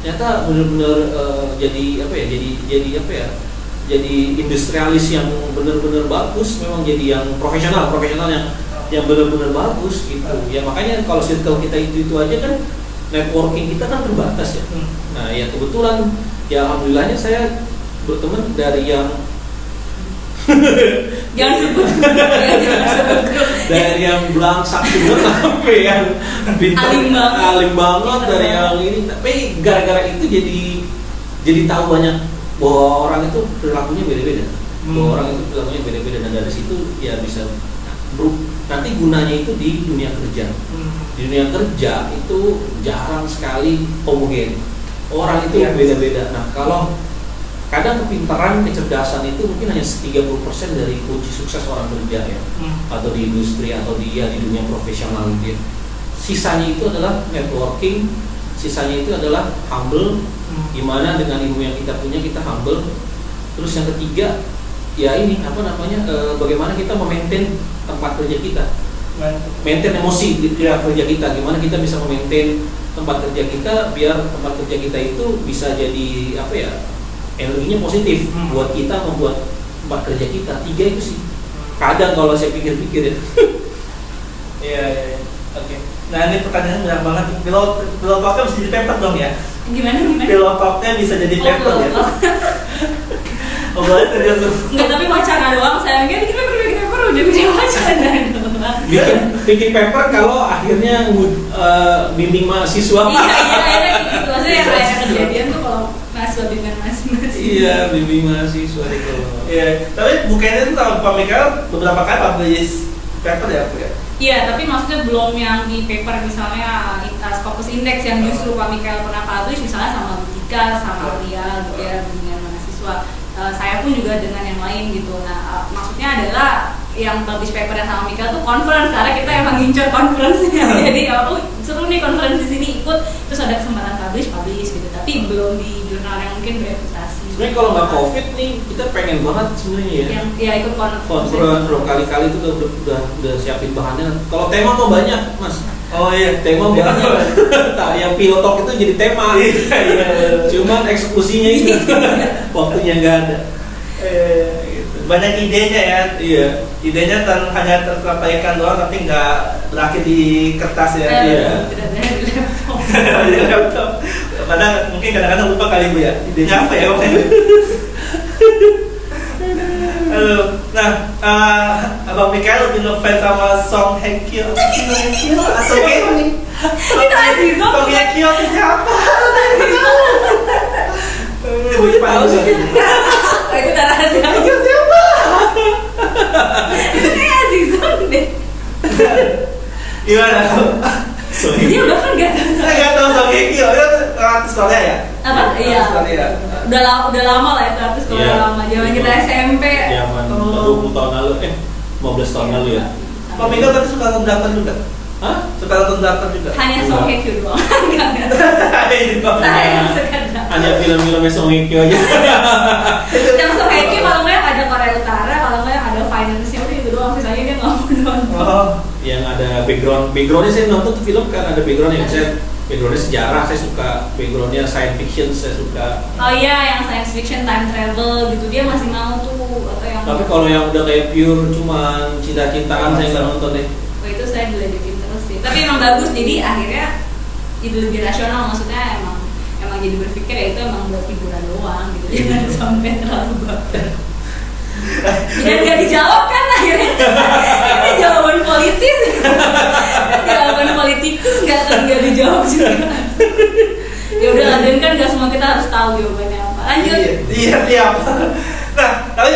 B: ternyata benar-benar jadi industrialis yang benar-benar bagus, memang jadi yang profesional yang benar-benar bagus gitu ya. Makanya kalau circle kita itu aja kan, networking kita kan terbatas ya. Nah ya kebetulan ya alhamdulillahnya saya berteman dari yang
C: jangan sebut
B: dari yang belangsak juga sampai yang pintar alim banget dari yang ini. Tapi gara-gara itu jadi tahu banyak bahwa orang itu perilakunya beda-beda. Bahwa orang itu perilakunya beda-beda, dan dari situ ya bisa nanti gunanya itu di dunia kerja. Di dunia kerja itu jarang sekali homogen. Orang itu beda-beda. Nah, kalau kadang kepintaran, kecerdasan itu mungkin hanya 30% dari kunci sukses orang kerja ya, atau di industri atau di dunia profesional gitu. Sisanya itu adalah networking, sisanya itu adalah humble, gimana dengan ilmu yang kita punya kita humble, Terus yang ketiga ya ini bagaimana kita memaintain tempat kerja kita, maintain emosi di tempat kerja kita, gimana kita bisa memaintain tempat kerja kita biar tempat kerja kita itu bisa jadi energinya positif buat kita membuat tempat kerja kita. 3 itu sih kadang kalau saya pikir-pikir ya.
A: Iya. Oke. Nah ini pertanyaan banyak banget. Pilot talknya bisa jadi paper dong ya?
C: Gimana?
A: Pilot talknya bisa jadi paper ya? Boleh serius tuh.
C: Enggak, tapi wacana doang. Saya bikin paper udah wacana doang.
B: Bikin paper kalau akhirnya bimbing mahasiswa.
C: Iya gitu. Maksudnya yang kayak kejadian tuh kalau mahasiswa bimbingan mahasiswa.
B: Iya, bimbing mahasiswa itu.
A: Iya, tapi bukannya itu sama Pak Mikael beberapa kali publish paper ya?
C: Iya, tapi maksudnya belum yang di paper misalnya Scopus Index yang justru Pak Mikael pernah publish misalnya sama Tika, sama Ria gitu ya, bimbingan mahasiswa. Saya pun juga dengan yang lain gitu. Nah, maksudnya adalah yang publish paper yang sama Mikael tuh conference, karena kita emang ngincer conference-nya. Jadi seru nih conference di sini ikut, terus ada kesempatan publish gitu. Tapi belum di jurnal yang mungkin bereputasi.
B: Sebenarnya kalau nggak COVID nih, kita pengen banget sebenarnya ya.
C: Yang ikut
B: conference berkali-kali itu udah siapin bahannya. Kalau tema tuh banyak, Mas.
A: Oh iya,
B: tema banyak. Yang pilot talk itu jadi tema.
A: Iya.
B: Cuman eksekusinya itu waktunya nggak ada.
A: Gitu. Banyak idenya ya.
B: Iya.
A: Idenya hanya tersampaikan doang, tapi nggak berakhir di kertas ya.
B: Iya.
C: Tidak ada di laptop.
A: Di laptop. Padahal mungkin kadang-kadang lupa kali Bu ya. Idenya apa ya waktu Halo. Nah, Abang Mikael lebih ngefans sama Song Hye Kyo atau Kenny?
C: Itu Azizo.
A: Song Hye Kyo itu siapa?
B: Gue tahu sih.
C: Itu rahasia.
A: Itu siapa?
C: Ini Azizo deh.
A: Gimana?
C: Dia bahkan nggak tahu.
A: Saya nggak tahu Song Hye Kyo. Itu artis Korea ya?
C: Apa? Iya.
A: Korea.
C: Udah lama lah itu, tapi sekolah
B: Iya.
C: lama. Zaman kita SMP.
B: Zaman 20 tahun lalu, 15 tahun lalu ya.
A: Pak Mikael tadi suka nonton drakor juga?
B: Hah?
A: Suka nonton drakor juga?
C: Hanya
B: Enggak.
C: Song Hye Kyo doang. Enggak.
A: Ini Pak.
C: Saya yang suka drakor.
B: Hanya film-filmnya Song Hye Kyo aja.
C: Yang Song Hye Kyo kalau nggak ada Korea Utara, kalau nggak ada Finance-nya udah itu doang. Sisanya dia nggak mau nonton.
A: Oh.
B: Yang ada backgroundnya saya nonton tuh film kan ada backgroundnya. Saya backgroundnya sejarah, saya suka backgroundnya science fiction, saya suka.
C: Oh iya, yang science fiction, time travel gitu dia masih mau tuh, atau yang.
B: Tapi kalau yang udah kayak pure cuman cinta-cintaan saya nggak nonton deh.
C: Oh, itu saya diledekin terus sih. Tapi emang bagus, jadi akhirnya jadi lebih rasional, maksudnya emang jadi berpikir ya itu emang buat hiburan doang gitu. Jangan sampai terlalu baper. Dan gak dijawab kan akhirnya. Ini jawaban politis. Jawaban politikus nggak dijawab juga. Ya udah lah, dan kan nggak semua kita harus tahu jawabannya apa. Lanjut.
A: Iya siap. Nah, tapi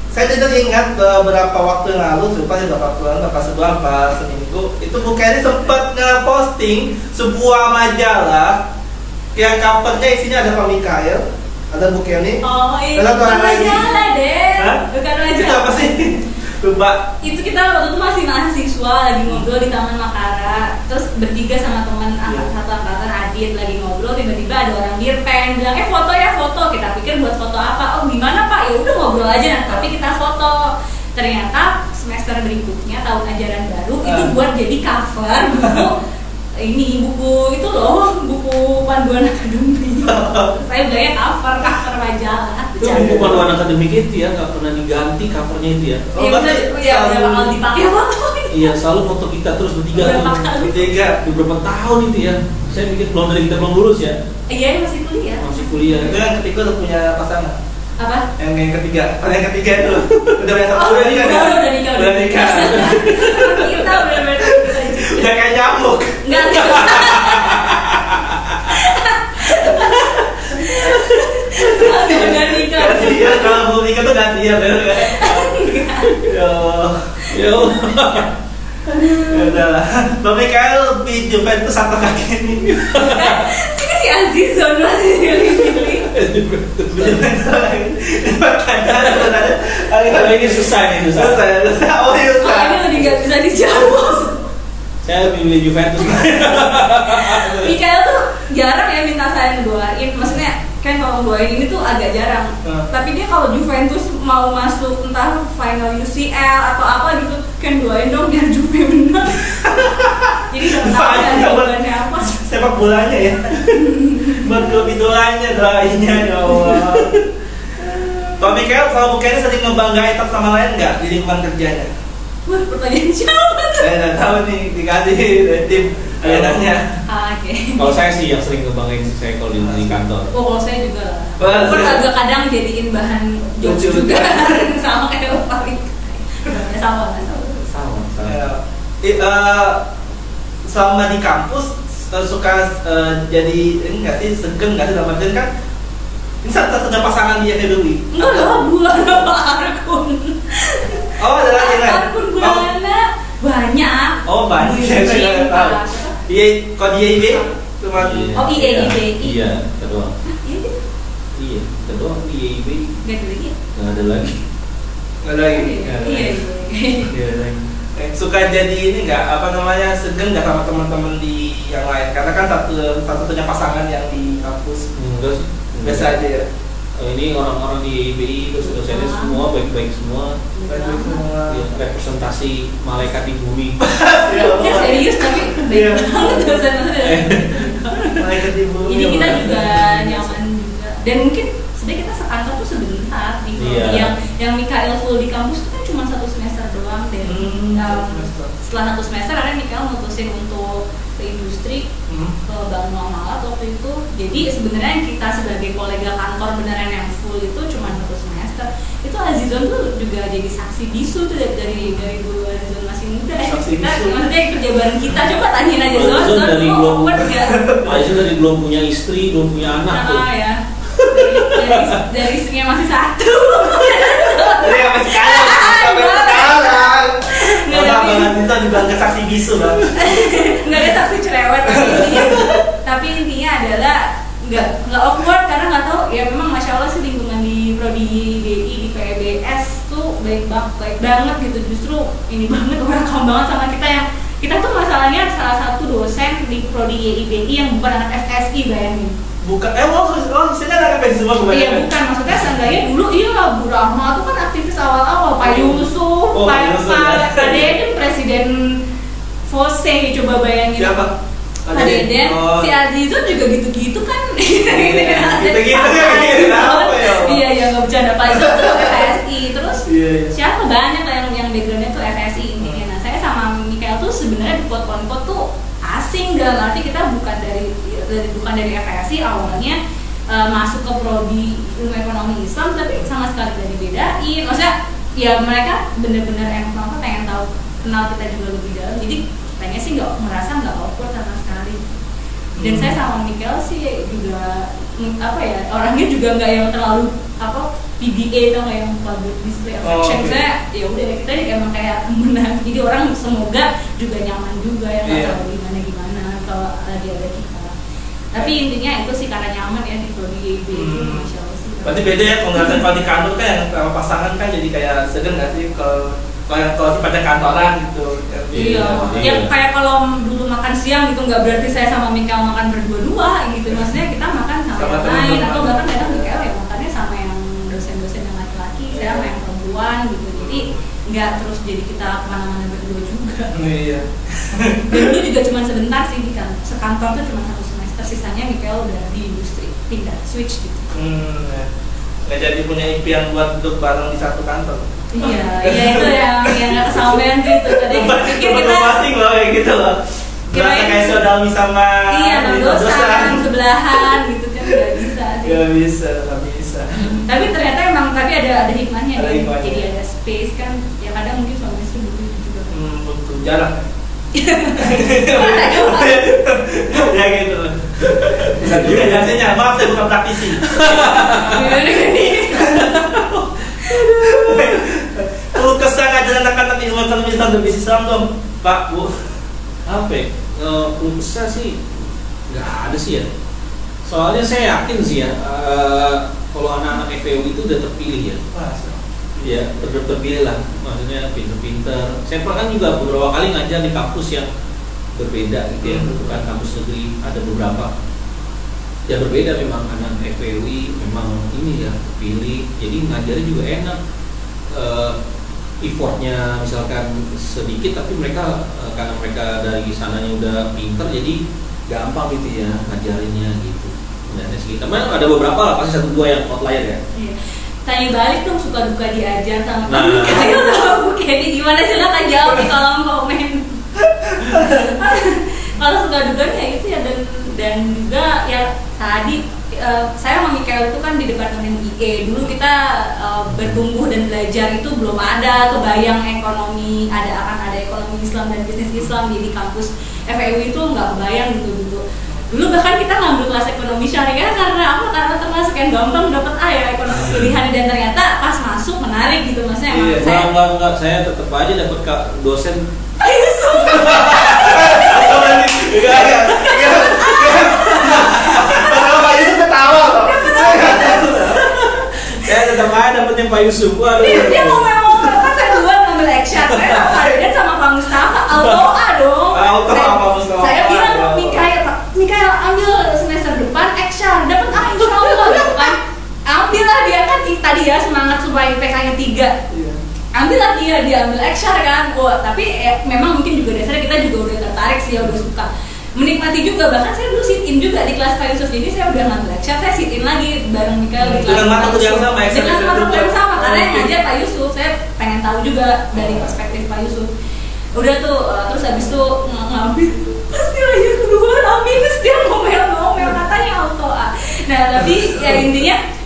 A: saya tidak ingat beberapa waktu yang lalu, beberapa sebulan seminggu itu Bu Kenny sempat nge-posting sebuah majalah yang covernya isinya ada Pak Mikael, ada Bu Kenny.
C: Oh iya,
A: ada
C: bukan majalah deh. Bukan
A: Itu
C: majalah.
A: apa sih? Lupa.
C: Itu kita waktu itu masih mahasiswa lagi ngobrol di Taman Makara, terus bertiga sama teman satu angkatan Adit lagi ngobrol, tiba-tiba ada orang dirpen bilang foto ya foto. Kita pikir buat foto apa? Oh gimana Pak? Ya udah ngobrol aja, nah, tapi kita foto. Ternyata semester berikutnya tahun ajaran baru itu buat jadi cover buku ini, buku itu loh, buku panduan akademik. Saya bilangnya cover majalah.
B: Itu buku panduan akademik itu ya, nggak pernah diganti covernya itu ya.
C: Iya benar, ya udah bakal dipakai foto.
B: Iya, selalu foto kita terus bertiga.
A: Bertiga.
B: Beberapa tahun itu ya. Saya pikir dari kita belum lulus ya.
C: Iya, masih kuliah.
B: Masih kuliah.
A: Itu yang ketiga udah punya pasangan.
C: Apa?
A: Yang ketiga. Yang ketiga itu udah punya satu.
C: Udah nikah.
A: Udah nikah.
C: Kita udah
A: Udah kayak nyamuk.
C: Enggak. Udah nikah.
A: Iya, kalau belum nikah tuh ganti ya, bener kan? Ya Allah. Ya udahlah. Pak Mikael lebih Juventus atau Kenny?
C: Ini si Azizon masih pilih-pilih.
B: Kalau ini susah nih, susah.
A: Oh iya,
C: Kalau ini lebih nggak bisa dijawab.
B: Saya lebih milih Juventus.
C: Mikael tuh jarang ya minta saya ngedoain. Maksudnya kan kalau doain ini tuh agak jarang. Tapi dia kalau Juventus mau masuk entah final UCL atau apa gitu, kan doain dong biar Juve menang. Jadi udah tahu ya jawabannya apa.
A: Sepak bolanya ya. Buat klub idolanya doainnya ya Allah. Pak Mikael, kalau bukannya sering ngebanggain satu sama lain nggak di lingkungan kerjanya?
C: Wah, pertanyaan siapa tuh?
A: Saya nggak tahu nih, dikasih tim ayahnya.
C: Oke.
B: Kalau saya sih yang sering ngebanggain saya kalau di kantor.
C: Oh, kalau saya juga lah.
A: Wah,
C: Walaupun
A: saya-
C: agak kadang jadiin bahan jokes
A: Lucu
C: juga
A: juga.
C: sama kayak Pak Mikael. Sama.
B: Sama.
A: Selama di kampus suka jadi ini nggak sih segen nggak sih dalam artian kan ini satu-satunya pasangan di FEBUI.
C: Enggak lah, bulan apa akun.
A: Oh ada lagi kan?
C: Akun bulannya banyak.
A: Oh banyak saya nggak tahu. Iya kalau di IB cuma
C: Oh, IB.
B: Iya, kedua.
C: Iya gitu.
B: Iya, kedua IB
C: Gak ada lagi ya?
B: nggak ada lagi.
A: nggak ada lagi.
C: Iya.
B: Iya lagi.
A: Suka jadi ini nggak apa namanya segen nggak sama teman-teman di yang lain karena kan satu-satunya pasangan yang di kampus
B: Enggak sih.
A: biasa aja ya.
B: Ini orang-orang di IBI dosen-dosennya semua baik-baik semua.
A: Baik semua.
B: Ya, representasi malaikat di bumi.
C: Ya serius tapi
A: Iya.
C: baik banget dosen-dosen.
A: Malaikat di bumi.
C: Jadi kita juga nyaman juga. Dan mungkin sebenarnya kita sekantor tuh sebentar di
B: Iya.
C: yang Mikael full di kampus tuh kan cuma 1 semester doang deh. Setelah 1 semester akhirnya Mikael mutusin untuk ke industri ke Bank Muamalat waktu itu. Jadi sebenarnya yang kita sebagai kolega kantor beneran yang full itu cuma 1 semester. Itu Azizon tuh juga jadi saksi bisu tuh dari dulu Azizon masih muda.
A: Saksi
C: Kita
A: bisu.
C: maksudnya kerja bareng kita, coba tanyain aja
B: Azizon
C: Zon
B: dari
C: kok
B: belum-
C: awkward nggak?
B: Aisyah dari belum punya istri, belum punya anak tuh.
C: Ya. Dari istrinya masih 1.
A: Jadi sampai sekarang, sampai
C: Enggak.
A: sekarang.
C: Nggak,
A: Apa
C: tapi-
A: banget bisa dibilang ke saksi bisu bang?
C: Nggak ada saksi cerewet tapi intinya adalah nggak awkward karena nggak tahu ya memang masya Allah sih lingkungan di prodi DI di PBS tuh baik banget gitu, justru ini banget welcome banget sama kita yang kita tuh masalahnya salah satu dosen di prodi IBI yang bukan anak FSI, bayangin.
A: Bukan, sini ada apa semua
C: Iya
A: kebanyakan?
C: bukan, maksudnya seenggaknya dulu iya Bu Rahma tuh kan aktivis awal-awal, Pak Yusuf,
A: Oh, Pak Yusuf, ya.
C: Pak Deden presiden Fose, coba bayangin.
A: Siapa?
C: Pak Deden,
A: Oh.
C: si Azizun juga gitu-gitu kan.
A: Gitu-gitu ya, gitu. Apa ya?
C: Iya, ya nggak bercanda. Pak Yusuf tuh FSI, terus
A: Iya.
C: siapa banyak lah yang backgroundnya tuh FSI intinya. Nah saya sama Mikael tuh sebenarnya di quote-unquote tuh asing, dalam arti kita bukan dari FSI awalnya masuk ke prodi ilmu ekonomi Islam, tapi sama sekali tidak dibedain. Maksudnya ya mereka bener-bener emang pengen tahu, kenal kita juga lebih dalam. Jadi pengen sih merasa nggak awkward sama sekali. Dan saya sama Mikael sih juga apa ya, orangnya juga nggak yang terlalu apa PDA atau nggak yang public display affection.
A: oke.
C: Saya ya udah kita emang kayak temenan. Jadi orang semoga juga nyaman juga ya, nggak
A: Iya.
C: tahu gimana kalau lagi ada kita. Tapi intinya itu sih karena nyaman ya di prodi IB itu, masya Allah sih.
A: Berarti beda ya pengalaman kalau di kantor kan yang sama pasangan kan jadi kayak segen nggak sih kalau di pada kantoran gitu.
C: Iya,
B: Iya.
C: yang kayak kalau dulu makan siang gitu nggak berarti saya sama Mikael makan berdua-dua gitu. Maksudnya kita makan sama
A: Sama
C: yang
A: teman-teman.
C: lain, atau bahkan kadang Mikael ya makannya sama yang dosen-dosen yang laki-laki, saya sama yang perempuan gitu. Jadi nggak terus jadi kita kemana-mana berdua juga.
A: Iya.
C: Dan dulu juga cuma sebentar sih di sekantor tuh cuma 1 semester, sisanya Mikael udah di industri pindah switch gitu.
A: Ya. Nggak jadi punya impian buat duduk bareng di satu kantor.
C: Iya itu yang nggak kesampaian gitu. Tadi kita pikir kita
A: pasti loh kayak gitu loh. Berasa
C: Kirain-
A: kayak saudara sama
C: iya dosen sebelahan gitu kan nggak bisa sih.
A: Gak bisa, gak bisa.
C: Tapi ternyata emang ada hikmahnya
A: Ada
C: nih.
A: hikmahnya.
C: Jadi ada space kan, ya kadang mungkin suami istri butuh itu juga.
A: Betul, jarang.
C: Coba.
A: Ya gitu. Bisa juga jelasinnya, maaf saya bukan praktisi.
C: Gimana nih?
A: Lu kesah ajaran anak-anak ilmu ekonomi Islam dan bisnis Islam dong, Pak, Bu.
B: Apa ya? Kesah sih nggak ada sih ya. Soalnya saya yakin sih ya, kalau anak-anak FEU itu udah terpilih ya. Ya, terpilih lah, maksudnya pinter-pinter. Saya pernah kan juga beberapa kali ngajar di kampus yang berbeda gitu ya, bukan kampus negeri, ada beberapa. Ya berbeda memang anak FPUI memang ini ya pilih, jadi ngajarnya juga enak. Effortnya misalkan sedikit tapi mereka karena mereka dari sananya udah pinter jadi gampang gitu ya ngajarinnya gitu. Dan sekitar memang ada beberapa lah, pasti 1-2 yang outlier ya.
C: Iya. Tanya balik dong suka duka diajar sama Kak Mikael sama Bu Kenny, gimana silakan jawab di kolom komen. Kalau suka dukanya ya itu ya, dan juga ya tadi saya sama Mikael itu kan di departemen IE. Dulu kita bertumbuh dan belajar itu belum ada kebayang akan ada ekonomi Islam dan bisnis Islam di kampus FEU itu nggak kebayang gitu. Dulu bahkan kita ngambil kelas ekonomi syariah karena apa? Karena termasuk yang gampang dapat A ya ekonomi pilihan, dan ternyata pas masuk menarik gitu, maksudnya emang
B: Enggak, saya tetap aja dapat dosen.
C: Ayo
B: Saya tetap aja dapetnya Pak Yusuf.
C: Dia ngomel-ngomel kan saya duluan ngambil action, saya Farida sama Pak Mustafa, Altoa dong. Saya bilang Mikael ambil semester depan action, dapat A insya Allah gitu kan. Ambillah dia kan tadi ya semangat supaya IPK-nya 3. Ambillah dia ambil action kan. Tapi memang mungkin juga dasarnya kita juga udah tertarik sih, udah suka menikmati juga. Bahkan saya dulu sit in juga di kelas Pak Yusuf ini, saya udah ngambil lecture, saya sit in lagi bareng Mikael di kelas
A: dengan mata kuliah yang sama,
C: dengan mata kuliah yang sama karena yang ngajar Pak Yusuf. Saya pengen tahu juga dari perspektif Pak Yusuf. Udah tuh terus habis itu ngambil terus nilainya keluar minus, dia ngomel katanya auto A. Nah tapi ya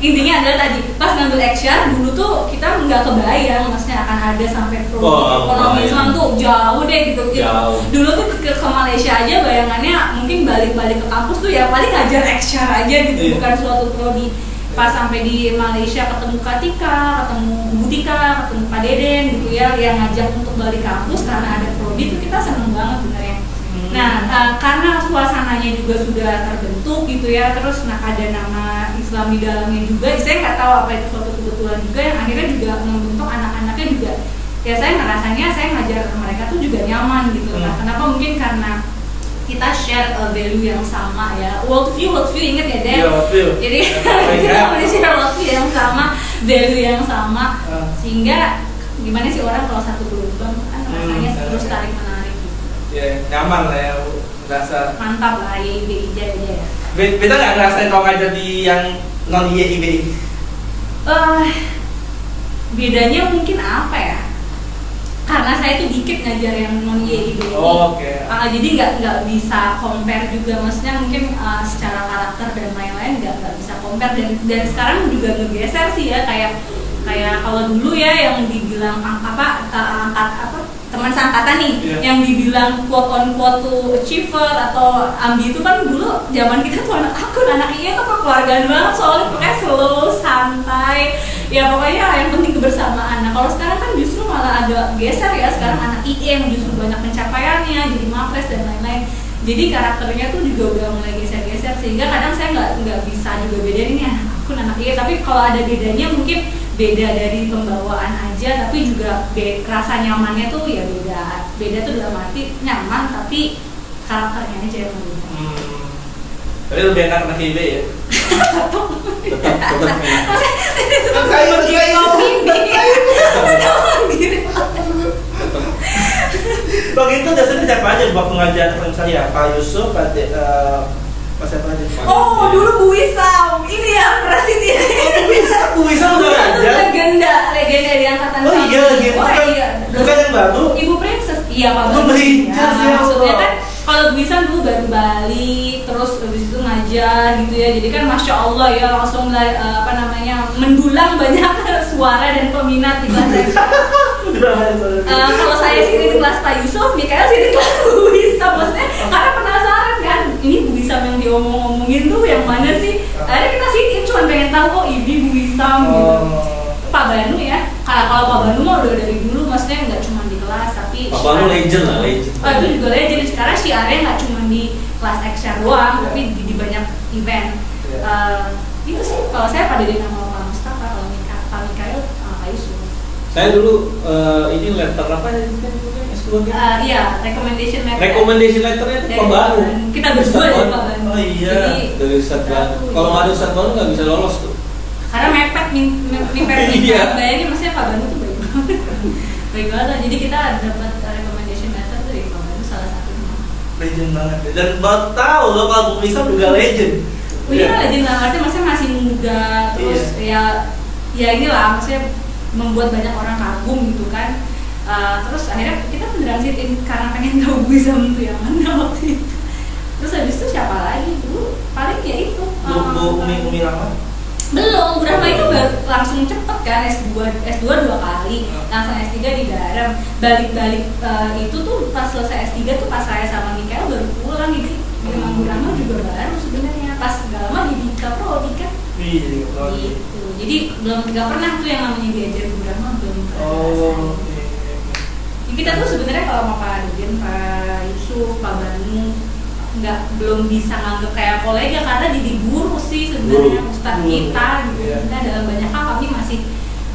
C: intinya adalah tadi pas ngambil action dulu tuh kita nggak kebayang maksudnya akan ada sampai ekonomi Islam tuh jauh deh gitu. Dulu tuh ke Malaysia aja bayangannya mungkin balik ke kampus tuh ya paling ngajar action aja gitu, bukan suatu prodi. Pas sampai di Malaysia ketemu Katika, ketemu Butika, ketemu Pak Deden gitu ya, yang ngajak untuk balik kampus karena ada prodi itu kita seneng banget sebenarnya. Nah karena suasananya juga sudah terbentuk gitu ya, terus ada nama Islam di dalamnya juga, saya nggak tahu apa itu suatu kebetulan juga yang akhirnya juga membentuk anak-anaknya juga. Ya saya ngerasanya saya ngajar mereka tuh juga nyaman gitu. Nah kenapa? Mungkin karena kita share value yang sama ya, worldview inget ya Den? Jadi kita share worldview yang sama, value yang sama, sehingga gimana sih orang kalau satu gelombang kan rasanya terus tarik menarik gitu.
A: Ya nyaman lah ya, merasa
C: mantap lah IEIB aja ya.
A: Beta nggak ngerasain kalau ngajar di yang non IEIB?
C: Bedanya mungkin apa ya? Karena saya tuh dikit ngajar yang non IEIB ini, jadi nggak bisa compare juga, maksudnya mungkin secara karakter dan lain-lain nggak bisa compare, dan sekarang juga ngegeser sih ya, kayak kalau dulu ya yang dibilang angkat teman seangkatan nih, yang dibilang quote on quote tuh achiever atau ambi itu kan dulu zaman kita tuh anak IE tuh kekeluargaan banget, soalnya pokoknya slow, santai, ya pokoknya yang penting kebersamaan. Nah kalau sekarang kan justru malah ada geser ya, sekarang anak IE yang justru banyak pencapaiannya, jadi mapres dan lain-lain. Jadi karakternya tuh juga udah mulai geser-geser, sehingga kadang saya nggak bisa juga bedain ini anak IE, tapi kalau ada bedanya mungkin beda dari pembawaan aja, tapi juga rasa nyamannya tuh ya beda tuh dalam arti nyaman, tapi karakternya aja yang berbeda.
A: Tapi lebih enak anak IB ya?
B: Tetap
C: Saya
A: Waktu itu dasarnya siapa aja waktu ngajar saya? Pak Yusuf, Pak siapa aja?
C: Oh, dulu Bu Wisam. Ini ya presiden.
A: Bu Wisam udah ngajar?
C: Legenda di angkatan
A: Oh iya, legenda. Bukan yang baru?
C: Ibu Princess. Iya, Pak.
A: Maksudnya
C: kan kalau Bu Wisam dulu baru balik, terus habis itu ngajar gitu ya. Jadi kan Masya Allah ya, langsung mendulang banyak suara dan peminat di kelas saya. Kalau saya sih di kelas Pak Yusuf, Mikael sih di kelas Bu Wisam. Maksudnya karena penasaran kan, ini Bu Wisam yang diomong-omongin tuh yang mana sih? Akhirnya kita sih cuma pengen tahu kok ini Bu Wisam gitu. Pak Banu ya, kalau Pak Banu mah udah dari dulu, maksudnya nggak cuma di kelas tapi
B: Pak Banu legend lah, legend.
C: Oh itu juga legend. Sekarang syiarnya nggak cuma di kelas action doang, tapi di banyak event. Itu sih kalau saya pada di nama Pak Mustafa, kalau Pak Mikael Pak Yusuf.
B: Saya dulu ini letter apa ya?
C: Iya, recommendation letter.
B: Recommendation letternya itu Pak Banu.
C: Kita berdua ya Pak Banu.
A: iya.
C: Jadi,
B: dari Ustadz Banu. Kalau nggak ada Ustadz Banu nggak bisa lolos tuh.
C: karena mepet
B: Iya.
C: bayangin maksudnya Pak Banu tuh baik banget. Baik banget. Jadi kita dapat recommendation letter dari Pak Banu salah satunya.
A: Legend banget. Dan baru tahu loh kalau Bu Lisa juga legend.
C: Oh iya, legend dalam arti maksudnya masih muda, terus ya inilah maksudnya membuat banyak orang kagum gitu kan. Terus akhirnya kita beneran sit-in karena pengen tahu Buisam itu yang mana waktu itu. Terus habis itu siapa lagi dulu? Paling ya itu.
A: Bu Umi Rahma.
C: Belum, Bu Rahma itu baru langsung cepet kan S2 2 kali, langsung S3 di Darem. Balik-balik itu tuh pas selesai S3 tuh pas saya sama Mikael baru pulang, jadi memang Bu Rahma juga baru sebenarnya. Pas gak lama di Dika Prodi kan.
A: Iya,
C: Gitu. Jadi nggak pernah tuh yang namanya diajar Bu Rahma belum pernah.
A: Oh.
C: Kita tuh sebenarnya kalau sama Pak Dirjen, Pak Yusuf, Pak Banu belum bisa nganggep kayak kolega karena jadi guru sih sebenarnya ustadz kita gitu.
A: Yeah.
C: Kita dalam banyak hal kami masih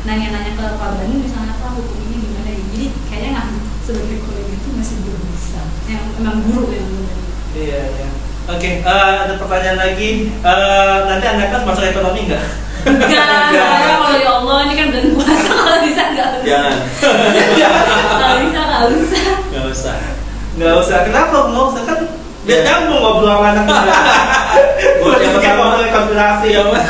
C: nanya-nanya ke Pak Banu misalnya Pak hukum ini gimana gitu. Jadi kayaknya nggak sebagai kolega itu masih belum bisa. Yang memang guru yang belum.
A: Iya. Oke, ada pertanyaan lagi. Nanti Anda kan masuk ekonomi nggak?
C: Enggak, kalau ya Allah ini kan bulan puasa kalau bisa nggak usah.
B: Jangan.
C: Kalau bisa nggak usah.
B: Nggak usah.
A: Nggak usah. Kenapa nggak usah kan? Biar nyambung ngobrol sama anak muda.
B: Buat yang pertama
A: ngobrol konspirasi ya mas.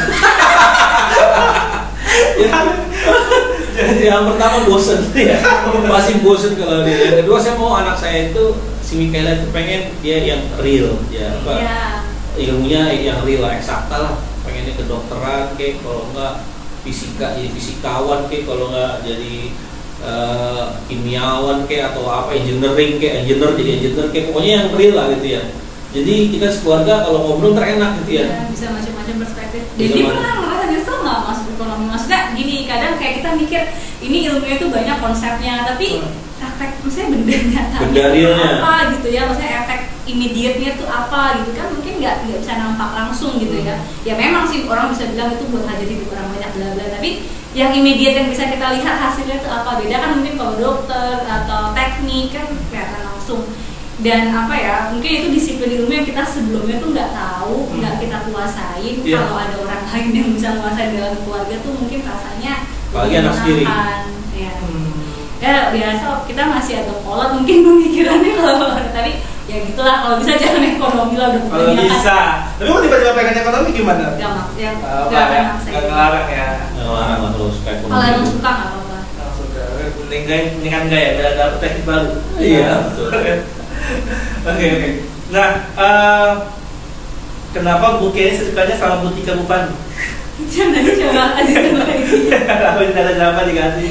B: Yang pertama bosen ya, masih bosen kalau dia. Yang kedua saya mau anak saya itu si Mikaela itu pengen dia yang real, ya apa?
C: Ya.
B: Ilmunya yang real lah, eksakta lah. Pengennya kedokteran kayak, kalau enggak fisika jadi fisikawan kayak, kalau enggak jadi kimiawan kayak, atau apa engineering kayak engineer jadi engineer kayak, pokoknya yang real lah gitu ya. Jadi kita sekeluarga kalau ngobrol terenak gitu ya.
C: Bisa macam-macam perspektif. Jadi pernah ngerasa nyesel nggak masuk ekonomi? Maksudnya gini, kadang kayak kita mikir ini ilmunya tuh banyak konsepnya, tapi efek maksudnya bendanya
B: Benda realnya
C: apa gitu ya, maksudnya efek immediate-nya tuh apa gitu kan, mungkin nggak bisa nampak langsung gitu ya. Ya memang sih orang bisa bilang itu buat hajat hidup orang banyak bla bla, tapi yang immediate yang bisa kita lihat hasilnya tuh apa. Beda kan mungkin kalau dokter atau teknik kan kelihatan langsung. Dan apa ya, mungkin itu disiplin ilmu yang kita sebelumnya tuh nggak tahu, nggak kita kuasain. Kalau ada orang lain yang bisa menguasai dalam keluarga tuh mungkin rasanya
B: apalagi anak sendiri.
C: Ya biasa kita masih agak kolot mungkin pemikirannya kalau tapi ya gitulah, kalau bisa jangan ekonomi lah udah
A: kalau bisa. Tapi mau tiba-tiba pengen ekonomi gimana?
C: Nggak
A: ngelarang ya.
B: Ngelarang lah kalau suka ekonomi.
C: Kalau emang suka nggak apa-apa.
A: Mendingan enggak ya, ada teknik baru.
B: Iya, betul.
A: Oke. Nah, kenapa Bu Kenny sukanya sama Bu Tika Bu Fani?
C: Jangan coba kasih lagi.
A: Kenapa tidak ada jawaban dikasih?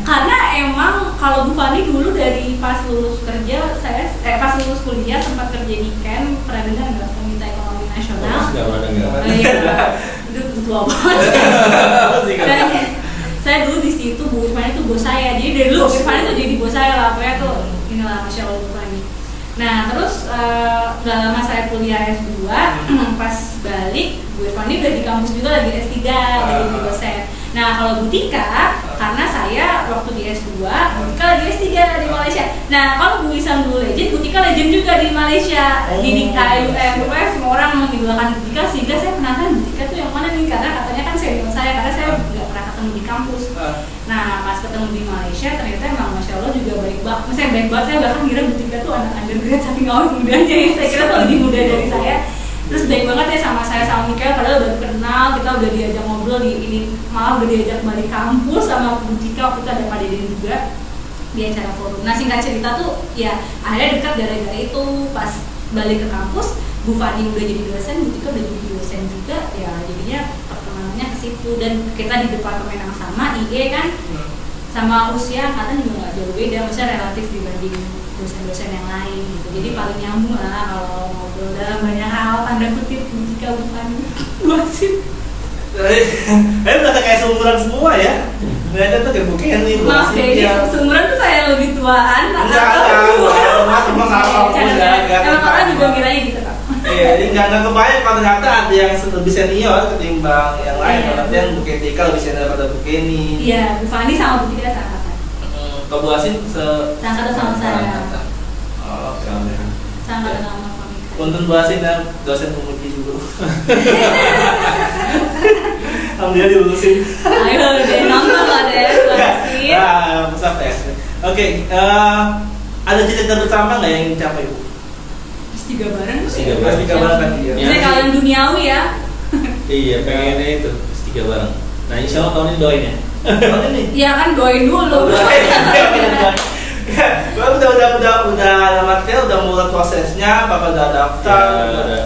C: Karena emang kalau Bu Fani dulu dari pas lulus kerja, pas lulus kuliah sempat kerja di Ken, pernah dengar nggak, Komite Ekonomi Nasional?
B: Nggak pernah dengar.
C: Iya, itu tua banget. Dan saya dulu di situ Bu Irfan itu bos saya, jadi dari dulu Bu Irfan itu jadi bos saya lah, pokoknya tuh inilah Masya Allah Bu Fani. Nah terus gak lama saya kuliah S2, pas balik Bu Irfani udah di kampus juga lagi S3, jadi dosen. Nah kalau Bu Tika, karena saya waktu di S2, Bu Tika lagi S3 di Malaysia. Nah kalau Bu Isam dulu legend, Bu Tika legend juga di Malaysia. Di pokoknya semua orang mengidolakan Bu Tika, sehingga saya penasaran Bu Tika tuh yang mana nih, karena katanya kan senior saya, karena saya nggak pernah ketemu di kampus. Nah pas ketemu di Malaysia, ternyata emang Masya Allah juga baik banget. Maksudnya baik banget, saya bahkan kira Bu Tika tuh anak undergrad saking awal mudanya ya. Saya kira tuh lebih muda dari saya. Terus baik banget ya sama saya sama Mikael, padahal udah kenal, kita udah diajak ngobrol di ini, malah udah diajak balik kampus sama Bu Tika, waktu itu ada Pak Deden juga di acara forum. Nah singkat cerita tuh ya akhirnya dekat gara-gara itu. Pas balik ke kampus, Bu Fani udah jadi dosen, Bu Tika udah jadi dosen juga, ya jadinya pertemanannya ke situ. Dan kita di departemen yang sama, IE kan, sama usia angkatan juga nggak jauh beda, maksudnya relatif dibanding dosen-dosen yang lain gitu. Jadi paling nyambung lah kalau ngobrol dalam banyak hal, tanda kutip Bu Tika bukan gosip.
A: Berasa kayak seumuran semua ya. Ternyata tuh kayak Bu Kenny.
C: Maaf deh, ini seumuran tuh saya lebih tuaan.
A: Enggak, sama
C: emang orang juga kiranya gitu kak.
A: Iya, jadi nggak kebayang kalau ternyata ada yang lebih senior ketimbang yang lain. Kalau yang Bu Tika lebih senior daripada Bu Kenny.
C: Iya, Bu Fani sama Bu Tika seangkatan.
A: Kalau Bu Asin
C: seangkatan sama saya.
A: Oke.
C: Seangkatan sama Komika.
A: Punten bahasin dan dosen pemuji dulu. Alhamdulillah dilulusin.
C: Ayo deh nonton lah deh, makasih.
A: Pusat tes. Oke, ada cita-cita bersama nggak yang ingin capai Bu?
C: S3 bareng.
B: S3
A: bareng kan iya.
C: Saya kalian duniawi ya.
B: Iya, pengennya itu S3 bareng. Nah, insya Allah tahun ini doain ya.
A: Tahun ini.
C: Iya kan doain dulu.
A: Udah alamatnya, udah mulai prosesnya, Bapak udah daftar.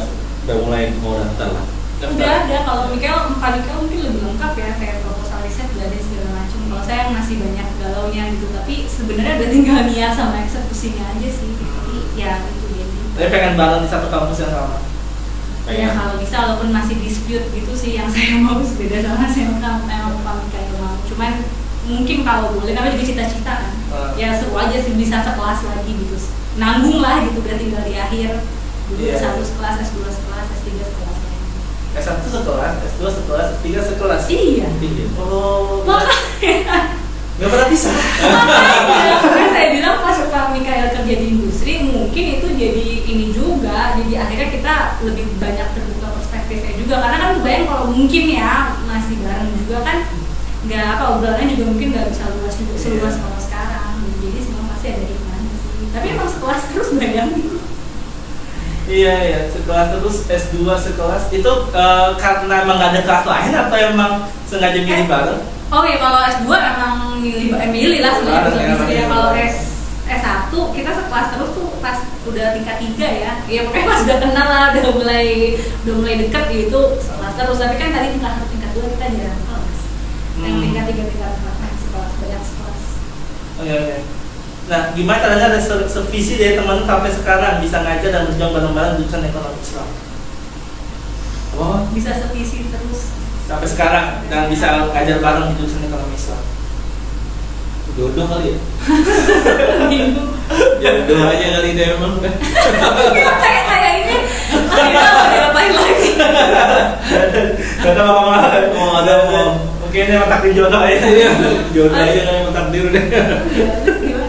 B: Udah mulai mau daftar lah.
C: Udah ada, kalau Mikael mungkin lebih lengkap ya, kayak proposal riset udah ada segala macam. Kalau saya masih banyak galaunya gitu, tapi sebenarnya udah tinggal niat sama eksekusinya aja sih. Jadi ya itu dia.
A: Tapi pengen bareng di satu kampus yang sama.
C: Ya kalau bisa, walaupun masih dispute gitu sih, yang saya mau beda sama saya memang Pak Mikael mau. Cuman mungkin kalau boleh, namanya juga cita-cita kan. Ya seru aja sih bisa sekelas lagi gitu. Nanggung lah gitu, udah tinggal di akhir. Dulu S1 sekelas, S2 sekelas, S3 sekelas.
A: S1 sekelas, S2 sekelas, S3 sekelas.
C: Iya.
A: Oh.
C: Makanya.
A: Gak pernah bisa.
C: Makanya saya bilang pas Pak Mikael kerja di industri, mungkin itu jadi ini juga. Jadi akhirnya kita lebih banyak terbuka perspektifnya juga. Karena kan kebayang kalau mungkin ya masih bareng juga kan, nggak apa obrolannya juga mungkin nggak bisa luas juga seluas kalau sekarang. Jadi semua pasti ada hikmahnya sih. Tapi emang sekelas terus bayangin.
A: Iya, sekelas terus S2 sekelas itu karena emang gak ada kelas lain atau emang sengaja milih bareng?
C: Oh iya, kalau S2 emang milih lah sebenarnya. Kalau S1 kita sekelas terus tuh pas udah tingkat 3 ya. Ya pokoknya pas udah kenal lah, udah mulai dekat gitu sekelas terus. Tapi kan tadi tingkat 2 kita jarang kelas. Yang tingkat 3 tingkat 4 sekelas banyak sekelas.
A: Oke. Nah, gimana caranya ada sevisi dari teman sampai sekarang bisa ngajar dan berjuang bareng-bareng jurusan ekonomi Islam?
B: Oh,
C: Bisa sevisi terus.
A: Sampai sekarang dan bisa ngajar bareng di jurusan ekonomi Islam.
B: jodoh kali ya.
C: Bingung.
B: Jodoh aja kali dia emang kan.
C: Kayak ini. Akhirnya mau diapain lagi?
A: Kata mama ada mau. Oke, ini emang takdir jodoh aja.
B: Jodoh aja kan emang takdir deh.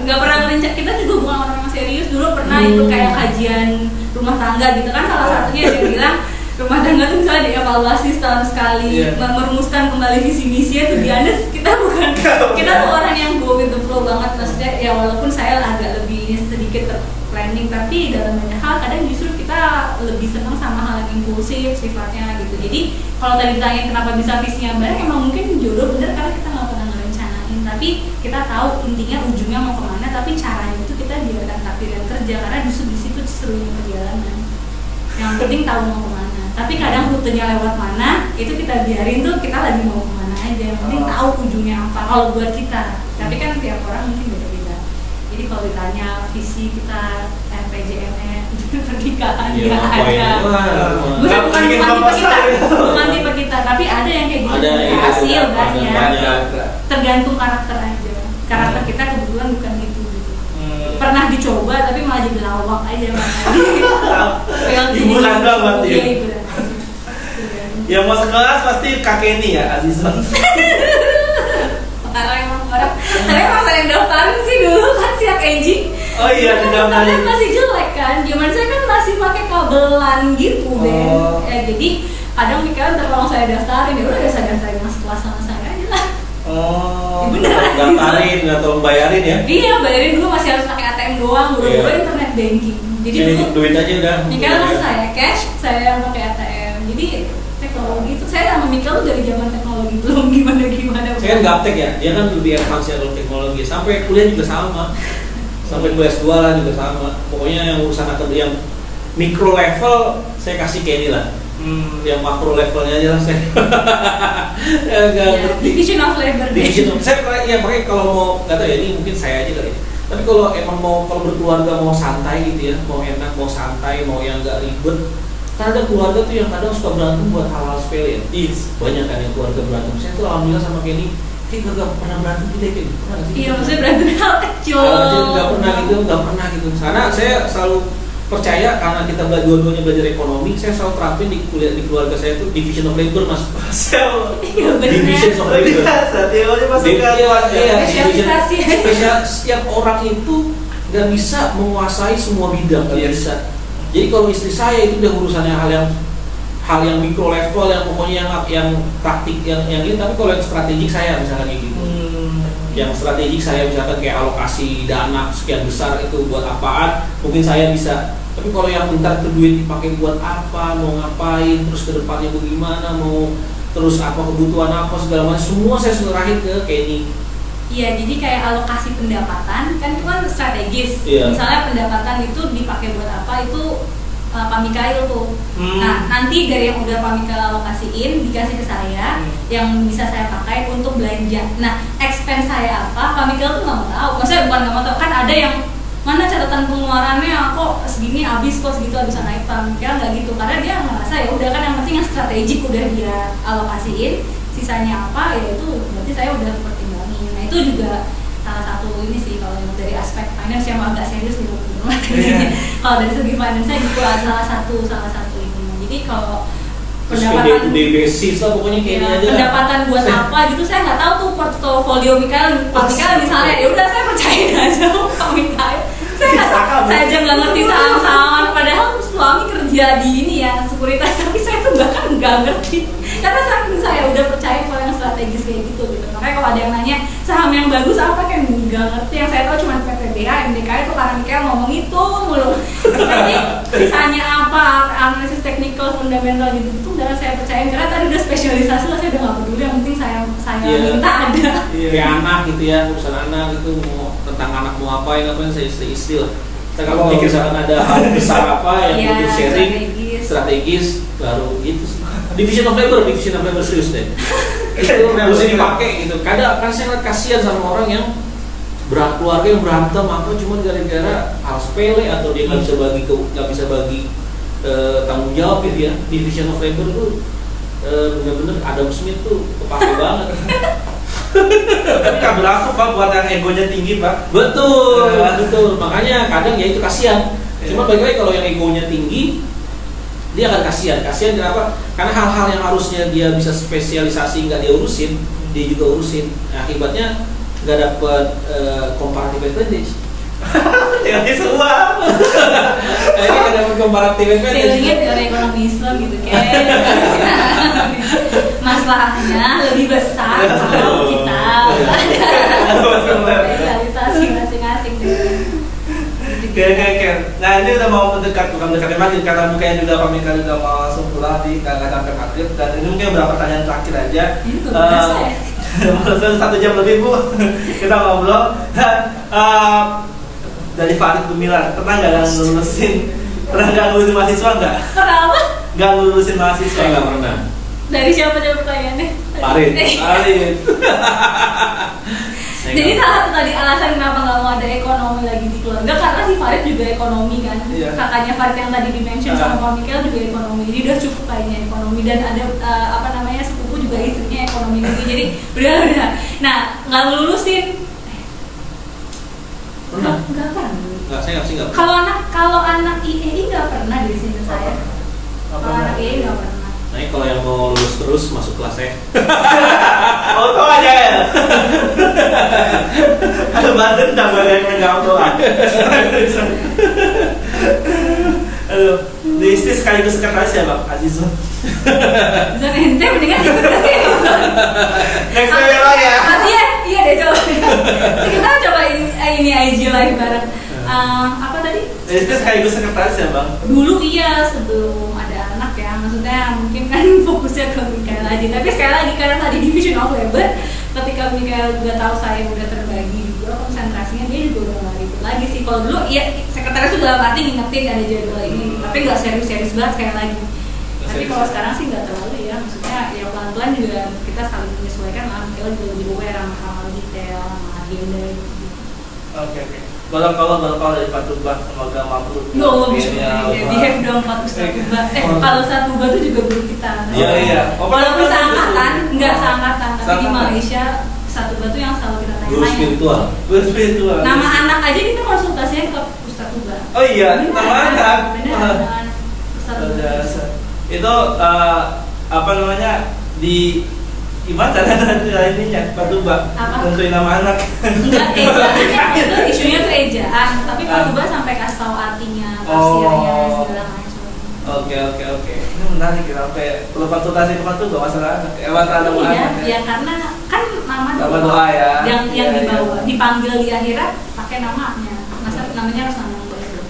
C: Gak pernah ngerencanain, kita juga bukan orang yang serius. Dulu pernah ikut kayak kajian rumah tangga gitu kan, salah satunya dia bilang rumah tangga tuh misalnya dievaluasi setahun sekali, merumuskan kembali visi misinya tuh biasa. Kita tuh orang yang go with the flow banget, maksudnya ya walaupun saya agak lebih sedikit planning, tapi dalam banyak hal kadang justru kita lebih senang sama hal yang impulsif sifatnya gitu. Jadi kalau tadi ditanya kenapa bisa visinya bareng, emang mungkin jodoh bener karena kita nggak pernah ngerencanain, tapi kita tahu intinya ujungnya mau kemana, tapi caranya itu kita biarkan takdir yang kerja, karena justru di situ serunya perjalanan. Yang penting tahu mau kemana, tapi kadang rutenya lewat mana itu kita biarin tuh, kita lagi mau kemana aja, yang penting tahu ujungnya apa kalau buat kita. Tapi kan tiap orang mungkin beda-beda. Jadi kalau ditanya visi kita RPJMN pernikahan ya ada. Bukan tipe kita, tapi ada yang kayak gitu. Hasil banyak. Tergantung karakter aja. Karakter kita kebetulan bukan gitu. Pernah dicoba tapi malah jadi lawak aja makanya.
A: Hiburan doang berarti.
C: Iya, hiburan.
A: Yang mau sekelas pasti kakek ini ya, Azizon.
C: Karena emang orang, tapi emang saya daftarin sih dulu kan siap aging.
A: Oh iya, daftarin.
C: Masih jelek kan, zaman saya kan masih pakai kabelan gitu deh. Ya, jadi kadang mikirnya terlalu saya daftarin, ya udah saya daftarin masuk kelas sama saya aja lah.
A: Oh,
C: beneran
B: daftarin atau bayarin ya?
C: Iya, bayarin dulu masih harus pakai ATM doang, buru-buru internet banking. Jadi dulu
B: duit aja udah.
C: Mikael kan saya cash, saya yang pakai ATM. Jadi teknologi itu saya sama Mikael tuh dari zaman teknologi belum gimana.
B: Saya kan gaptek ya, dia kan lebih advance ya kalau teknologi. Sampai kuliah juga sama, sampai kuliah S2 lah juga sama. Pokoknya yang urusan akademik yang mikro level saya kasih kayak ini lah. Yang makro levelnya aja lah saya.
C: Division of labor.
B: Saya ya makanya kalau mau nggak tahu ya, ini mungkin saya aja kali. Tapi kalau emang kalau berkeluarga mau santai gitu ya, mau enak, mau santai, mau yang nggak ribet. Karena ada keluarga tuh yang kadang suka berantem buat hal-hal sepele ya. Banyak kan yang keluarga berantem. Saya tuh alhamdulillah sama Kenny, kayak gak pernah berantem gitu ya, pernah gak sih?
C: Iya, maksudnya berantem hal kecil.
B: Gak pernah gitu. Karena saya selalu percaya, karena kita dua-duanya belajar ekonomi, saya selalu terapin di keluarga saya tuh division of labor, mas. Division of labor.
C: Spesialisasi.
B: Setiap orang itu gak bisa menguasai semua bidang, gak bisa. Jadi kalau istri saya itu udah urusannya hal yang mikro level, yang pokoknya yang praktik yang ini. Tapi kalau yang strategik saya misalkan kayak gitu. Yang strategik saya misalkan kayak alokasi dana sekian besar itu buat apaan, mungkin saya bisa. Tapi kalau yang bentar itu duit dipakai buat apa, mau ngapain, terus ke depannya bagaimana, mau terus apa kebutuhan apa segala macam, semua saya serahin ke Kenny.
C: Iya, jadi kayak alokasi pendapatan kan itu kan strategis.
B: Iya.
C: Misalnya pendapatan itu dipakai buat apa, itu Pak Mikail tuh. Nah, nanti dari yang udah Pak Mikail alokasiin dikasih ke saya, yang bisa saya pakai untuk belanja. Nah, expense saya apa, Pak Mikail tuh nggak mau tahu. Maksudnya bukan nggak mau tahu, kan ada yang mana catatan pengeluarannya kok segini habis, kok segitu bisa naik. Pak Mikail nggak gitu, karena dia ngerasa ya udah kan yang penting yang strategik udah dia alokasiin, sisanya apa ya itu berarti saya udah pertimbangin. Nah, itu juga salah satu ini sih kalau dari aspek finance yang agak serius nih. Kalau dari segi finance saya gitu salah satu ini. Jadi kalau pendapatan
B: basis lah pokoknya kayak
C: ya,
B: aja.
C: Pendapatan buat apa gitu saya nggak tahu tuh portofolio Mikael. Pak Mikael misalnya ya udah saya percayain aja Pak Mikael. Saya aja nggak ngerti saham-sahaman, padahal suami kerja di ini ya sekuritas, tapi saya tuh bahkan nggak ngerti karena saya udah percaya kalau yang strategis kayak gitu. Makanya kalau ada yang nanya saham yang bagus apa, kan nggak ngerti. Yang saya tahu cuma PPBH, MDK itu karena Mikael ngomong itu mulu. Jadi sisanya apa, analisis teknikal, fundamental gitu itu udah saya percaya karena tadi udah spesialisasi lah, saya udah nggak peduli. Yang penting saya minta ada.
B: Kayak anak gitu ya, urusan anak gitu, mau tentang anak mau ngapain saya istri lah. Kalau misalkan ada hal besar apa yang butuh sharing strategis baru gitu sih. Division of labor serius deh. Itu harus dipakai gitu. Kadang kan saya ngeliat kasihan sama orang yang keluarga yang berantem apa cuma gara-gara hal sepele atau dia nggak bisa bagi tanggung jawab gitu ya. Division of labor itu benar-benar Adam Smith tuh kepake banget.
A: Tapi nggak berlaku Pak buat yang egonya tinggi Pak.
B: Betul. Makanya kadang ya itu kasihan. Cuma bagi kalau yang egonya tinggi dia akan kasihan kenapa? Karena hal-hal yang harusnya dia bisa spesialisasi nggak dia urusin, dia juga urusin. Nah, akibatnya nggak dapat comparative advantage.
A: Jadi semua.
B: Ini nggak dapat comparative advantage.
C: Teori ekonomi Islam gitu kan. Masalahnya lebih besar kalau kita ada spesialisasi masing-masing.
A: Oke. Nah ini udah mau mendekat, bukan mendekati maghrib karena mungkin juga Pak Mikael juga mau langsung pulang di nggak sampai maghrib. Dan ini mungkin beberapa pertanyaan terakhir aja.
C: Ini berasa ya?
A: Sudah 1 jam lebih Bu kita ngobrol. Dari Farid Gumilar, pernah nggak lulusin mahasiswa nggak?
C: Kenapa?
A: Nggak lulusin mahasiswa?
B: Nggak pernah.
C: Dari siapa jawab pertanyaannya?
B: Farid.
C: Jadi salah satu tadi alasan kenapa nggak mau ada ekonomi lagi di keluarga karena si Farid juga ekonomi kan.
A: Iya.
C: Kakaknya Farid yang tadi di-mention sama Pak Mikael juga ekonomi. Jadi udah cukup kayaknya ekonomi, dan ada sepupu juga istrinya ekonomi juga. Jadi udah. Nah, nggak lulusin.
B: Pernah?
C: Nggak pernah.
B: Nggak, saya nggak.
C: Kalau anak IEI nggak pernah di sini saya. Kalau anak IEI nggak pernah.
B: Nah, kalau yang mau lulus terus masuk kelas saya.
A: Auto aja ya. Aduh, badan tak boleh nggak auto. Aduh, di istri sekaligus sekretaris ya Bang Azizun.
C: Zon ente mendingan ikut ke sini.
A: Next level ya.
C: Iya deh coba. Kita coba ini IG live bareng. Apa tadi?
A: Istri sekaligus sekretaris ya Bang.
C: Dulu iya, sebelum ada anak ya, maksudnya mungkin kan fokusnya ke Mikael aja. Tapi sekali lagi karena tadi division of labor, ketika Mikael juga tahu saya udah terbagi juga konsentrasinya, dia juga udah nggak ribut lagi sih. Kalau dulu iya sekretaris juga berarti ngingetin ada jadwal ini, tapi nggak serius banget sekali lagi. Tapi kalau sekarang sih nggak terlalu ya, maksudnya ya pelan-pelan juga kita saling menyesuaikan lah. Mikael juga lebih aware sama hal detail, sama agenda gitu.
A: Oke. Kalau dari Pak Tuba, semoga mampu.
C: Ya Allah, behave dong Pak Ustaz Tuba. Pak Ustaz Tuba itu juga guru kita.
A: Iya.
C: Walaupun seangkatan, nggak seangkatan, tapi di Malaysia Ustaz Tuba itu yang selalu kita
B: Guru
C: tanya-tanya.
A: Guru spiritual.
C: Nama anak aja kita konsultasinya ke Ustaz Tuba.
A: Oh iya, nama anak.
C: Bener, Ustaz Tuba.
A: Itu apa namanya di gimana cara ininya Pak Tuba tentuin nama anak?
C: Enggak, ejaan itu isunya tuh ejaan, tapi Pak Tuba sampai kasih tahu artinya, tafsirnya, segala
A: Oke. Ini menarik ya, sampai perlu konsultasi teman tuh gak masalah anak. Masalah nama anak
C: ya karena kan nama
A: doa ya.
C: Yang
A: Iya,
C: dibawa,
A: iya.
C: dipanggil di akhirat pakai namanya. Masa namanya harus nama baru.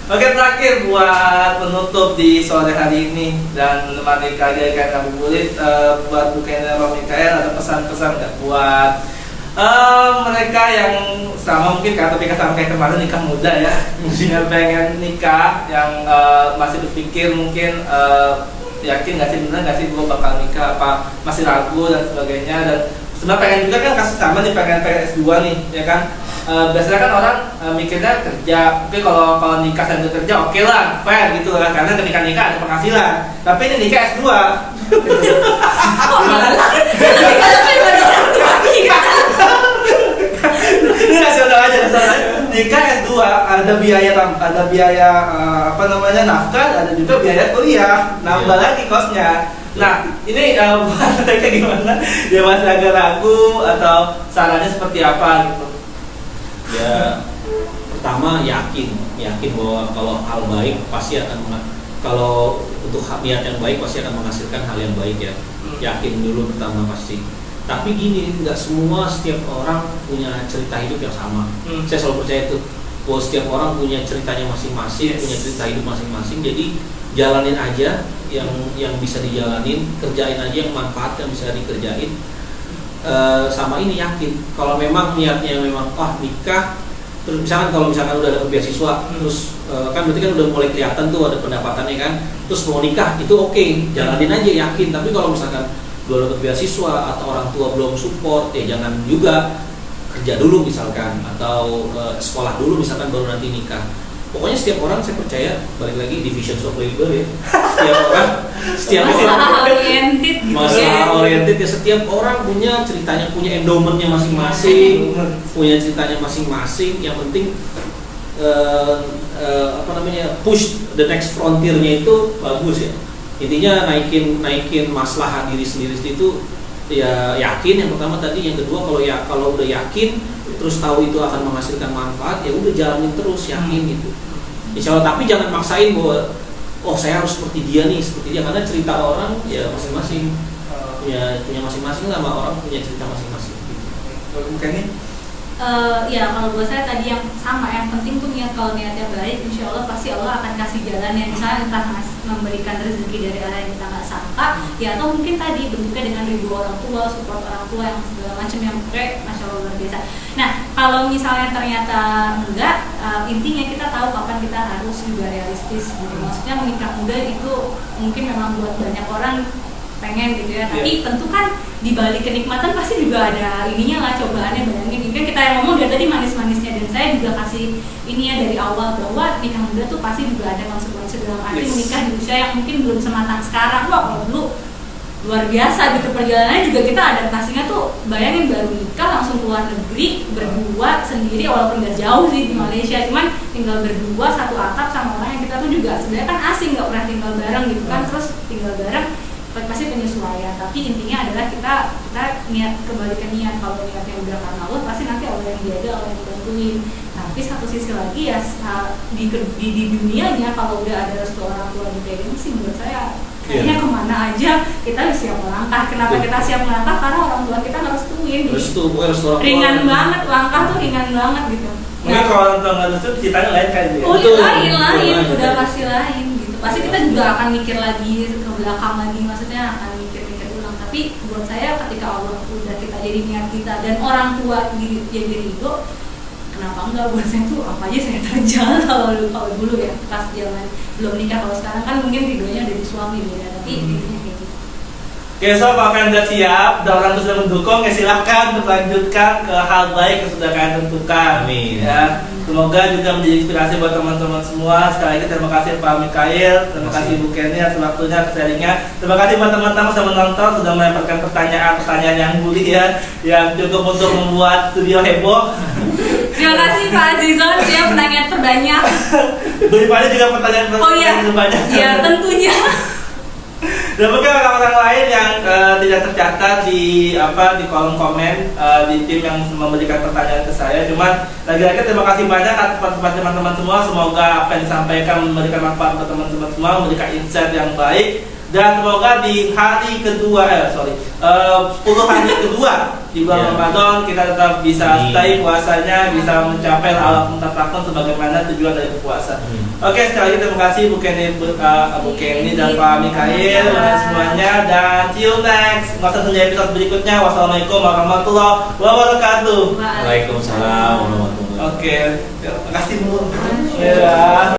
A: Oke, terakhir buat penutup di sore hari ini dan menemani kalian ngabuburit, buat bukannya Romi Mikael ada pesan-pesan nggak buat mereka yang sama mungkin kata Pika sama kayak kemarin nikah muda ya, yang pengen nikah, yang masih berpikir mungkin yakin nggak sih, benar nggak sih gue bakal nikah, apa masih ragu dan sebagainya. Dan sebenarnya pengen juga kan kasus sama nih, pengen S2 nih ya kan. Biasanya kan orang mikirnya kerja, tapi kalau nikah sambil kerja oke lah, fair gitu lah, karena ketika nikah ada penghasilan. Tapi ini nikah S2 ini nasional aja, nikah S2 ada biaya apa namanya nafkah, ada juga biaya kuliah, nambah lagi kosnya. Nah ini buat mereka gimana? Dia masih agak ragu atau sarannya seperti apa gitu?
B: Ya pertama yakin bahwa kalau hal baik pasti akan kalau untuk niat yang baik pasti akan menghasilkan hal yang baik ya. Yakin dulu pertama pasti. Tapi gini, nggak semua setiap orang punya cerita hidup yang sama. Saya selalu percaya itu bahwa setiap orang punya ceritanya masing-masing, punya cerita hidup masing-masing. Jadi jalanin aja yang bisa dijalanin, kerjain aja yang manfaat yang bisa dikerjain. Sama ini yakin kalau memang niatnya memang nikah, terus kalau misalkan udah dapat beasiswa, terus kan berarti kan udah mulai kelihatan tuh ada pendapatannya kan, terus mau nikah itu oke, jalanin aja yakin. Tapi kalau misalkan belum dapat beasiswa atau orang tua belum support, ya jangan juga, kerja dulu misalkan atau sekolah dulu misalkan baru nanti nikah. Pokoknya setiap orang saya percaya, balik lagi divisions of labor ya, setiap
C: masalah oriented gitu
B: masalah oriented ya, setiap orang punya ceritanya, punya endowmentnya masing-masing, punya ceritanya masing-masing. Yang penting push the next frontiernya itu bagus ya. Intinya naikin maslahat diri sendiri itu ya, yakin yang pertama tadi. Yang kedua kalau udah yakin terus tahu itu akan menghasilkan manfaat, ya udah jalanin terus, yakin gitu. Insya Allah. Tapi jangan maksain bahwa saya harus seperti dia, karena cerita orang ya masing-masing punya masing-masing lah, orang punya cerita masing-masing.
A: Bukan nih?
C: Ya kalau buat saya tadi yang sama, yang penting tuh niat. Kalau niatnya baik, insya Allah pasti Allah akan kasih jalan yang misalnya entah memberikan rezeki dari arah yang kita nggak sangka, ya atau mungkin tadi bentuknya dengan ribu orang tua, support orang tua yang segala macam yang kayak masya Allah luar biasa. Nah kalau misalnya ternyata enggak, intinya kita tahu kapan kita harus juga realistis gitu. Maksudnya menikah muda itu mungkin memang buat banyak orang pengen gitu ya, tapi tentu kan di balik kenikmatan pasti juga ada ininya lah, cobaannya. Bayangin mungkin kita yang ngomong dari tadi manis-manisnya, dan saya juga kasih ini ya dari awal bahwa nikah muda tuh pasti juga ada konsekuensi dalam arti menikah di usia yang mungkin belum sematang sekarang. Wah kalau dulu luar biasa gitu perjalanannya, juga kita adaptasinya tuh bayangin baru nikah langsung keluar negeri berdua sendiri, walaupun nggak jauh sih di Malaysia, cuman tinggal berdua satu atap sama orang yang kita tuh juga sebenarnya kan asing, nggak pernah tinggal bareng gitu kan, terus tinggal bareng pasti penyesuaian. Tapi intinya adalah kita niat, kembali ke niat. Kalau niatnya udah karena Allah, pasti nanti Allah yang jaga, Allah yang bantuin. Tapi satu sisi lagi ya di dunianya kalau udah ada restu orang tua dipegang sih, menurut saya kayaknya kemana aja kita siap melangkah. Kenapa kita siap melangkah? Karena orang tua kita ngerestuin. Ringan banget, langkah tuh ringan banget gitu.
A: Mungkin kalau orang tua nggak restu, ceritanya lain kan dia.
C: Oh iya lain, udah pasti lain gitu. Pasti kita juga akan mikir lagi ke belakang lagi, maksudnya akan mikir-mikir ulang. Tapi buat saya ketika Allah udah kita jadi niat kita dan orang tua jadi ridho, kenapa enggak? Buat saya tuh apa aja saya terjalan kalau dulu ya pas zaman belum nikah. Kalau sekarang kan mungkin ridhonya dari suami beda, tapi intinya kayak gitu.
A: Oke, so kalau kalian sudah siap dan orang sudah mendukung, ya silahkan untuk lanjutkan ke hal baik yang sudah kalian tentukan.
B: Amin.
A: Ya, semoga juga menjadi inspirasi buat teman-teman semua. Sekali lagi terima kasih Pak Mikael, terima kasih Bu Kenny atas waktunya, sharingnya. Terima kasih buat teman-teman sudah menonton, sudah melemparkan pertanyaan yang gurih ya, yang cukup untuk membuat studio heboh.
C: Terima kasih Pak Azizon, dia penanya terbanyak.
A: Daripada juga pertanyaan
C: terbanyak. Iya, tentunya.
A: Dan mungkin orang-orang lain yang tidak tercatat di kolom komen di tim yang memberikan pertanyaan ke saya. Cuman lagi-lagi terima kasih banyak atas teman-teman semua. Semoga apa yang disampaikan memberikan manfaat untuk teman-teman semua, memberikan insight yang baik. Dan semoga di hari kedua, 10 hari kedua di bulan Ramadan kita tetap bisa stay puasanya, bisa mencapai al muttaqin sebagaimana tujuan dari puasa. Oke, sekali lagi terima kasih Bu Kenny dan Pak Mikail dan semuanya, dan see you next Ngosan Senja episode berikutnya. Wassalamualaikum warahmatullahi wabarakatuh.
B: Waalaikumsalam warahmatullahi wabarakatuh.
A: Oke, terima kasih Bu. Ya.